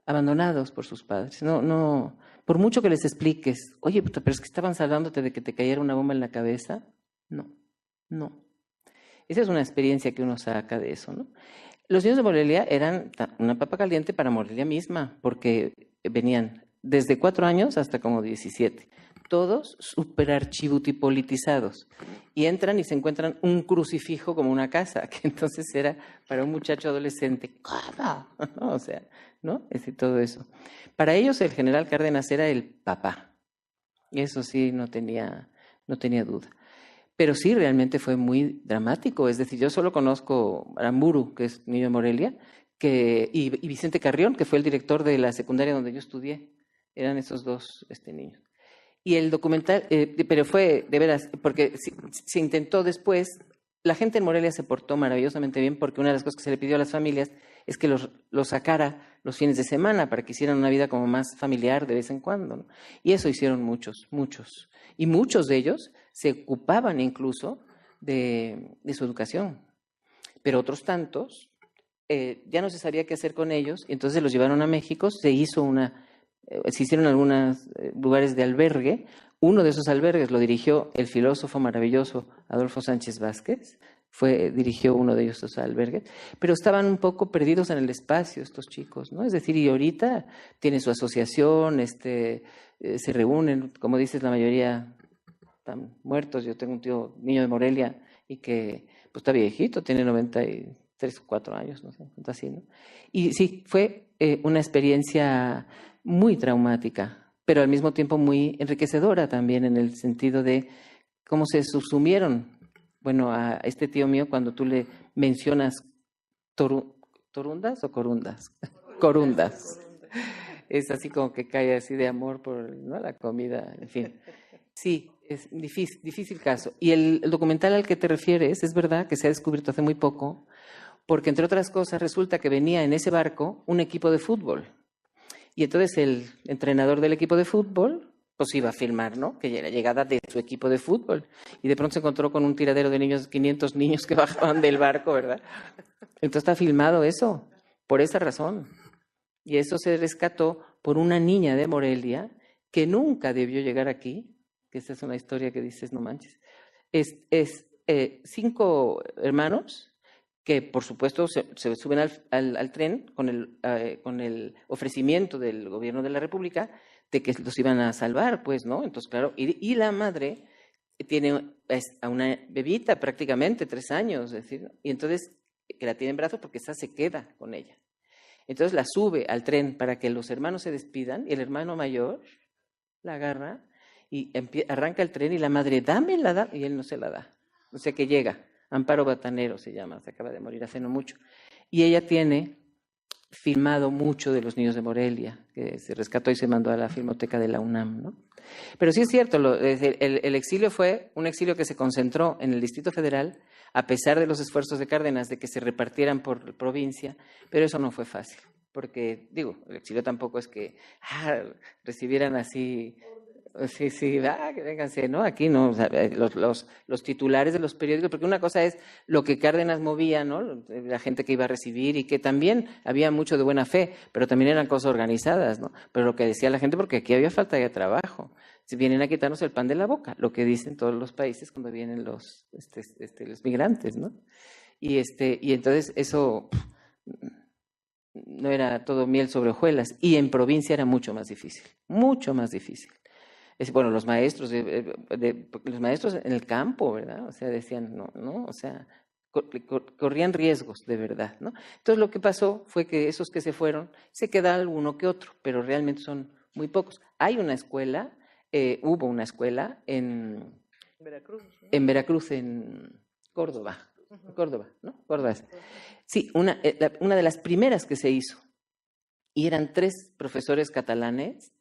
abandonados por sus padres. No, por mucho que les expliques, oye, pero es que estaban salvándote de que te cayera una bomba en la cabeza. No. Esa es una experiencia que uno saca de eso, ¿no? Los niños de Morelia eran una papa caliente para Morelia misma, porque venían desde 4 años hasta como 17, todos súper archivutipolitizados, y entran y se encuentran un crucifijo como una casa, que entonces era para un muchacho adolescente, ¿cómo? O sea, ¿no? Todo eso. Para ellos el general Cárdenas era el papá, y eso sí, no tenía duda. Pero sí, realmente fue muy dramático. Es decir, yo solo conozco a Aramburu, que es niño de Morelia, y Vicente Carrión, que fue el director de la secundaria donde yo estudié. Eran esos dos niños. Y el documental, pero fue de veras, porque se intentó después. La gente en Morelia se portó maravillosamente bien, porque una de las cosas que se le pidió a las familias es que los sacara los fines de semana para que hicieran una vida como más familiar de vez en cuando, ¿no? Y eso hicieron muchos. Y muchos de ellos se ocupaban incluso de su educación. Pero otros tantos ya no se sabía qué hacer con ellos, y entonces los llevaron a México, se hicieron algunos lugares de albergue. Uno de esos albergues lo dirigió el filósofo maravilloso Adolfo Sánchez Vázquez, dirigió uno de ellos, esos albergues, pero estaban un poco perdidos en el espacio estos chicos, ¿no? Es decir, y ahorita tienen su asociación, se reúnen, como dices, la mayoría están muertos. Yo tengo un tío, niño de Morelia, y que pues está viejito, tiene 93 o 4 años, no sé, así, ¿no? Y sí, fue una experiencia muy traumática, pero al mismo tiempo muy enriquecedora también, en el sentido de cómo se subsumieron. Bueno, a este tío mío, cuando tú le mencionas torundas o corundas, corundas, es así como que cae así de amor por, ¿no?, la comida, en fin. Sí, es difícil caso. Y el documental al que te refieres, es verdad que se ha descubierto hace muy poco, porque entre otras cosas resulta que venía en ese barco un equipo de fútbol. Y entonces el entrenador del equipo de fútbol pues iba a filmar, ¿no?, que era la llegada de su equipo de fútbol. Y de pronto se encontró con un tiradero de niños, 500 niños que bajaban del barco, ¿verdad? Entonces está filmado eso, por esa razón. Y eso se rescató por una niña de Morelia que nunca debió llegar aquí, que esa es una historia que dices, no manches. 5 hermanos que, por supuesto, se suben al tren con el ofrecimiento del gobierno de la República de que los iban a salvar, pues, ¿no? Entonces, claro, y la madre tiene a una bebita prácticamente, 3 años, es decir, y entonces, que la tiene en brazos porque esa se queda con ella. Entonces la sube al tren para que los hermanos se despidan, y el hermano mayor la agarra y arranca el tren, y la madre, dámela, y él no se la da. O sea que llega, Amparo Batanero se llama, se acaba de morir hace no mucho. Y ella tiene filmado mucho de los niños de Morelia, que se rescató y se mandó a la Filmoteca de la UNAM, ¿no? Pero sí es cierto, el exilio fue un exilio que se concentró en el Distrito Federal, a pesar de los esfuerzos de Cárdenas de que se repartieran por provincia, pero eso no fue fácil, Porque, digo, el exilio tampoco es que recibieran así, sí, que vénganse, ¿no? Aquí no, o sea, los titulares de los periódicos, porque una cosa es lo que Cárdenas movía, ¿no? La gente que iba a recibir y que también había mucho de buena fe, pero también eran cosas organizadas, ¿no? Pero lo que decía la gente, porque aquí había falta de trabajo. Si vienen a quitarnos el pan de la boca, lo que dicen todos los países cuando vienen los migrantes, ¿no? Y entonces eso no era todo miel sobre hojuelas, y en provincia era mucho más difícil, mucho más difícil. Bueno, los maestros en el campo, ¿verdad? O sea, decían, no, o sea, corrían riesgos de verdad, ¿no? Entonces lo que pasó fue que esos que se fueron, se queda alguno que otro, pero realmente son muy pocos. Hay una escuela, hubo una escuela en Veracruz, ¿no? En Veracruz, en Córdoba, ¿no? Córdoba. Sí, una de las primeras que se hizo, y eran 3 profesores catalanes.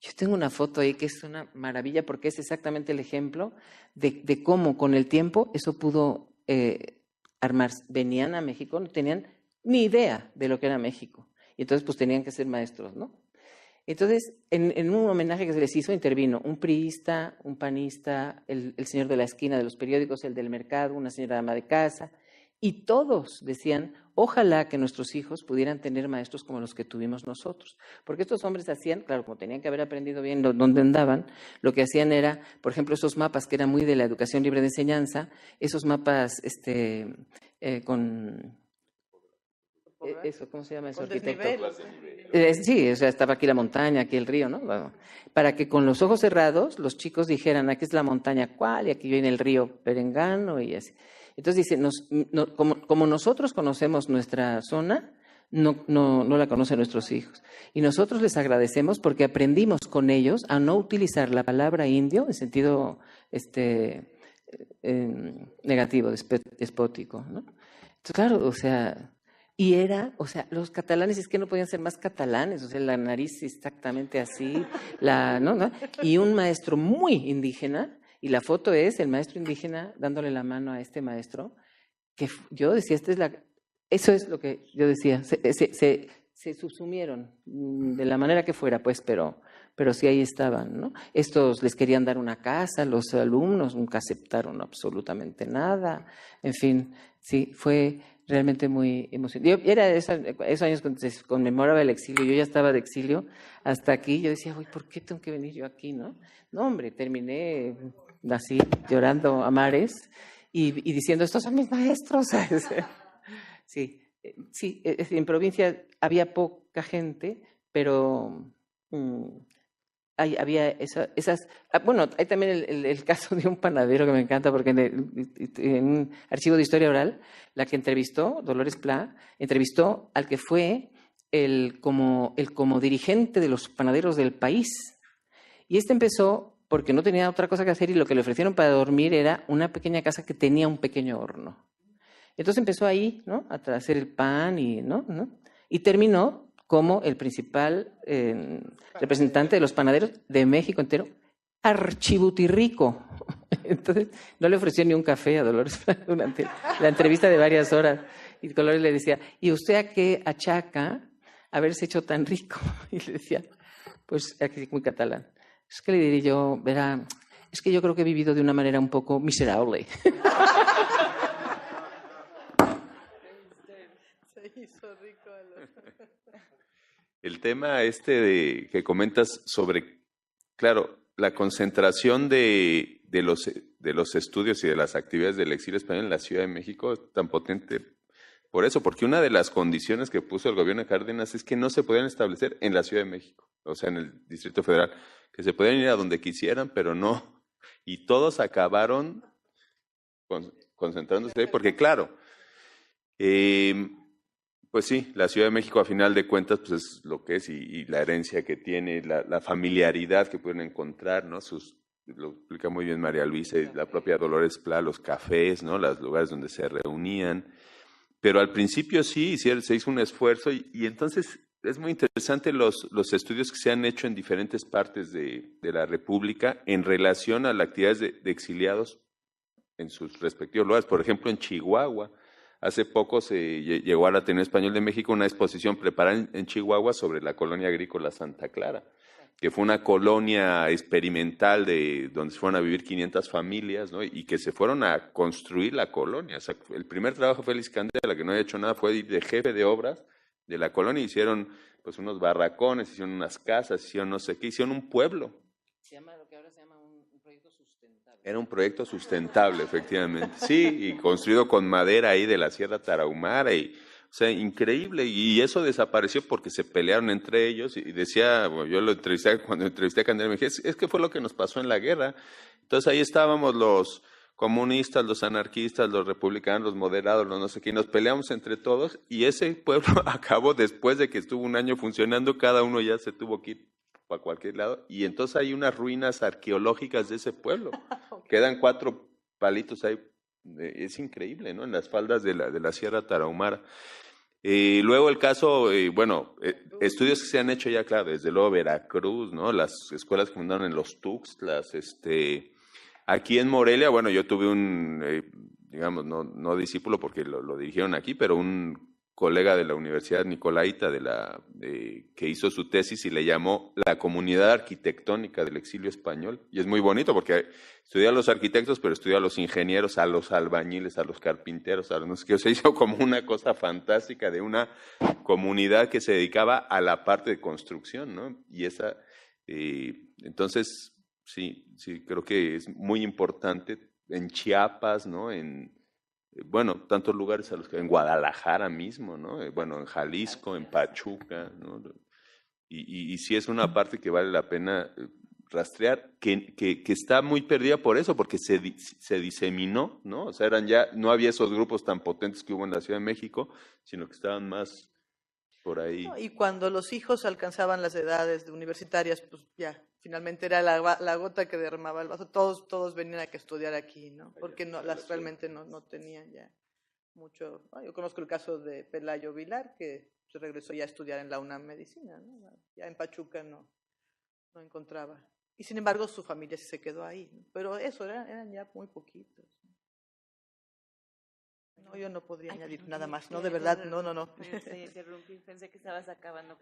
Yo tengo una foto ahí que es una maravilla porque es exactamente el ejemplo de cómo con el tiempo eso pudo armarse. Venían a México, no tenían ni idea de lo que era México. Y entonces pues tenían que ser maestros, ¿no? Entonces, en un homenaje que se les hizo, intervino un priista, un panista, el señor de la esquina de los periódicos, el del mercado, una señora ama de casa, y todos decían, ojalá que nuestros hijos pudieran tener maestros como los que tuvimos nosotros. Porque estos hombres hacían, claro, como tenían que haber aprendido bien dónde andaban, lo que hacían era, por ejemplo, esos mapas que eran muy de la educación libre de enseñanza, esos mapas con... Eso, ¿cómo se llama eso, arquitecto? Sí, o sea, estaba aquí la montaña, aquí el río, ¿no? Bueno, para que con los ojos cerrados los chicos dijeran, aquí es la montaña cuál, y aquí viene el río Perengano, y así. Entonces dice, como nosotros conocemos nuestra zona, no la conocen nuestros hijos. Y nosotros les agradecemos porque aprendimos con ellos a no utilizar la palabra indio en sentido negativo, despótico, ¿no? Entonces, claro, o sea... Y los catalanes es que no podían ser más catalanes, o sea, la nariz exactamente así, ¿no? Y un maestro muy indígena, y la foto es el maestro indígena dándole la mano a este maestro, que yo decía, eso es lo que yo decía, se subsumieron de la manera que fuera, pues, pero sí ahí estaban, ¿no? Estos les querían dar una casa, los alumnos nunca aceptaron absolutamente nada, en fin, sí, fue realmente muy emocionante. Era esos años cuando se conmemoraba el exilio, yo ya estaba de exilio hasta aquí, yo decía, uy, ¿por qué tengo que venir yo aquí, no? No, hombre, terminé así, llorando a mares y diciendo, estos son mis maestros, ¿sabes? Sí, en provincia había poca gente, pero había esas... Bueno, hay también el caso de un panadero que me encanta, porque en un archivo de historia oral, la que entrevistó, Dolores Pla, entrevistó al que fue como dirigente de los panaderos del país. Y empezó porque no tenía otra cosa que hacer y lo que le ofrecieron para dormir era una pequeña casa que tenía un pequeño horno. Entonces empezó ahí, ¿no?, a hacer el pan y terminó como el principal representante de los panaderos de México entero, archibutirrico. Entonces no le ofreció ni un café a Dolores durante la entrevista de varias horas. Y Dolores le decía, ¿y usted a qué achaca haberse hecho tan rico? Y le decía, pues aquí muy catalán. Es que le diré yo, verá, es que yo creo que he vivido de una manera un poco miserable. Se hizo rico a los... El tema que comentas sobre, claro, la concentración de los estudios y de las actividades del exilio español en la Ciudad de México es tan potente por eso, porque una de las condiciones que puso el gobierno de Cárdenas es que no se podían establecer en la Ciudad de México, o sea, en el Distrito Federal, que se podían ir a donde quisieran, pero no. Y todos acabaron concentrándose ahí, porque claro, pues sí, la Ciudad de México a final de cuentas pues es lo que es y la herencia que tiene, la familiaridad que pueden encontrar, ¿no? Lo explica muy bien María Luisa y la propia Dolores Pla, los cafés, ¿no?, los lugares donde se reunían. Pero al principio sí, se hizo un esfuerzo y entonces es muy interesante los estudios que se han hecho en diferentes partes de la República en relación a las actividades de exiliados en sus respectivos lugares. Por ejemplo, en Chihuahua Hace poco llegó al Ateneo Español de México una exposición preparada en Chihuahua sobre la colonia agrícola Santa Clara, que fue una colonia experimental donde se fueron a vivir 500 familias, ¿no? Y que se fueron a construir la colonia. O sea, el primer trabajo de Félix Candela, que no había hecho nada, fue ir de jefe de obras de la colonia. Hicieron pues unos barracones, hicieron unas casas, hicieron no sé qué, hicieron un pueblo. Se llama lo que ahora se llama un proyecto sustentable. Era un proyecto sustentable, efectivamente. Sí, y construido con madera ahí de la Sierra Tarahumara o sea, increíble, y eso desapareció porque se pelearon entre ellos, y decía, bueno, yo lo entrevisté, cuando entrevisté a Candela, me dije, es que fue lo que nos pasó en la guerra. Entonces ahí estábamos los comunistas, los anarquistas, los republicanos, los moderados, los no sé qué, nos peleamos entre todos, y ese pueblo acabó después de que estuvo un año funcionando, cada uno ya se tuvo que ir para cualquier lado, y entonces hay unas ruinas arqueológicas de ese pueblo, quedan 4 palitos ahí, es increíble, ¿no? En las faldas de la Sierra Tarahumara. Luego el caso, estudios que se han hecho ya, claro, desde luego Veracruz, ¿no? Las escuelas que fundaron en los Tuxtlas, aquí en Morelia, bueno, yo tuve un, digamos, no discípulo porque lo dirigieron aquí, pero un colega de la Universidad Nicolaita que hizo su tesis y le llamó La Comunidad Arquitectónica del Exilio Español. Y es muy bonito porque estudia a los arquitectos, pero estudia a los ingenieros, a los albañiles, a los carpinteros, a los no sé qué. Se hizo como una cosa fantástica de una comunidad que se dedicaba a la parte de construcción, ¿no? Y entonces, sí, creo que es muy importante en Chiapas, ¿no? Bueno, tantos lugares en Guadalajara mismo, ¿no? Bueno, en Jalisco, en Pachuca, ¿no? Y sí es una parte que vale la pena rastrear, que está muy perdida por eso, porque se diseminó, ¿no? O sea, no había esos grupos tan potentes que hubo en la Ciudad de México, sino que estaban más por ahí. No, y cuando los hijos alcanzaban las edades universitarias, pues ya, finalmente era la gota que derramaba el vaso. Todos venían a que estudiar aquí, ¿no? Porque realmente no tenían ya mucho. Yo conozco el caso de Pelayo Vilar, que se regresó ya a estudiar en la UNAM Medicina, ¿no? Ya en Pachuca no encontraba. Y sin embargo su familia sí se quedó ahí, ¿no? Pero eso eran ya muy poquitos. No, yo no podría añadir nada más, no, de verdad, no. Te interrumpí, pensé que estabas acabando.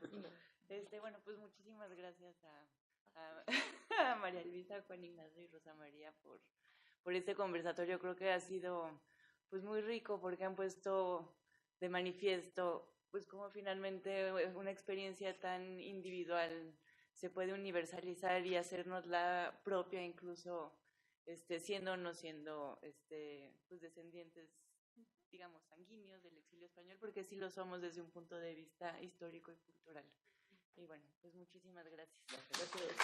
Bueno, pues muchísimas gracias a María Luisa, Juan Ignacio y Rosa María por este conversatorio. Creo que ha sido pues muy rico porque han puesto de manifiesto pues cómo finalmente una experiencia tan individual se puede universalizar y hacernos la propia, incluso siendo o no siendo pues descendientes, digamos, sanguíneos del exilio español, porque sí lo somos desde un punto de vista histórico y cultural. Y bueno, pues muchísimas gracias. Gracias a ustedes.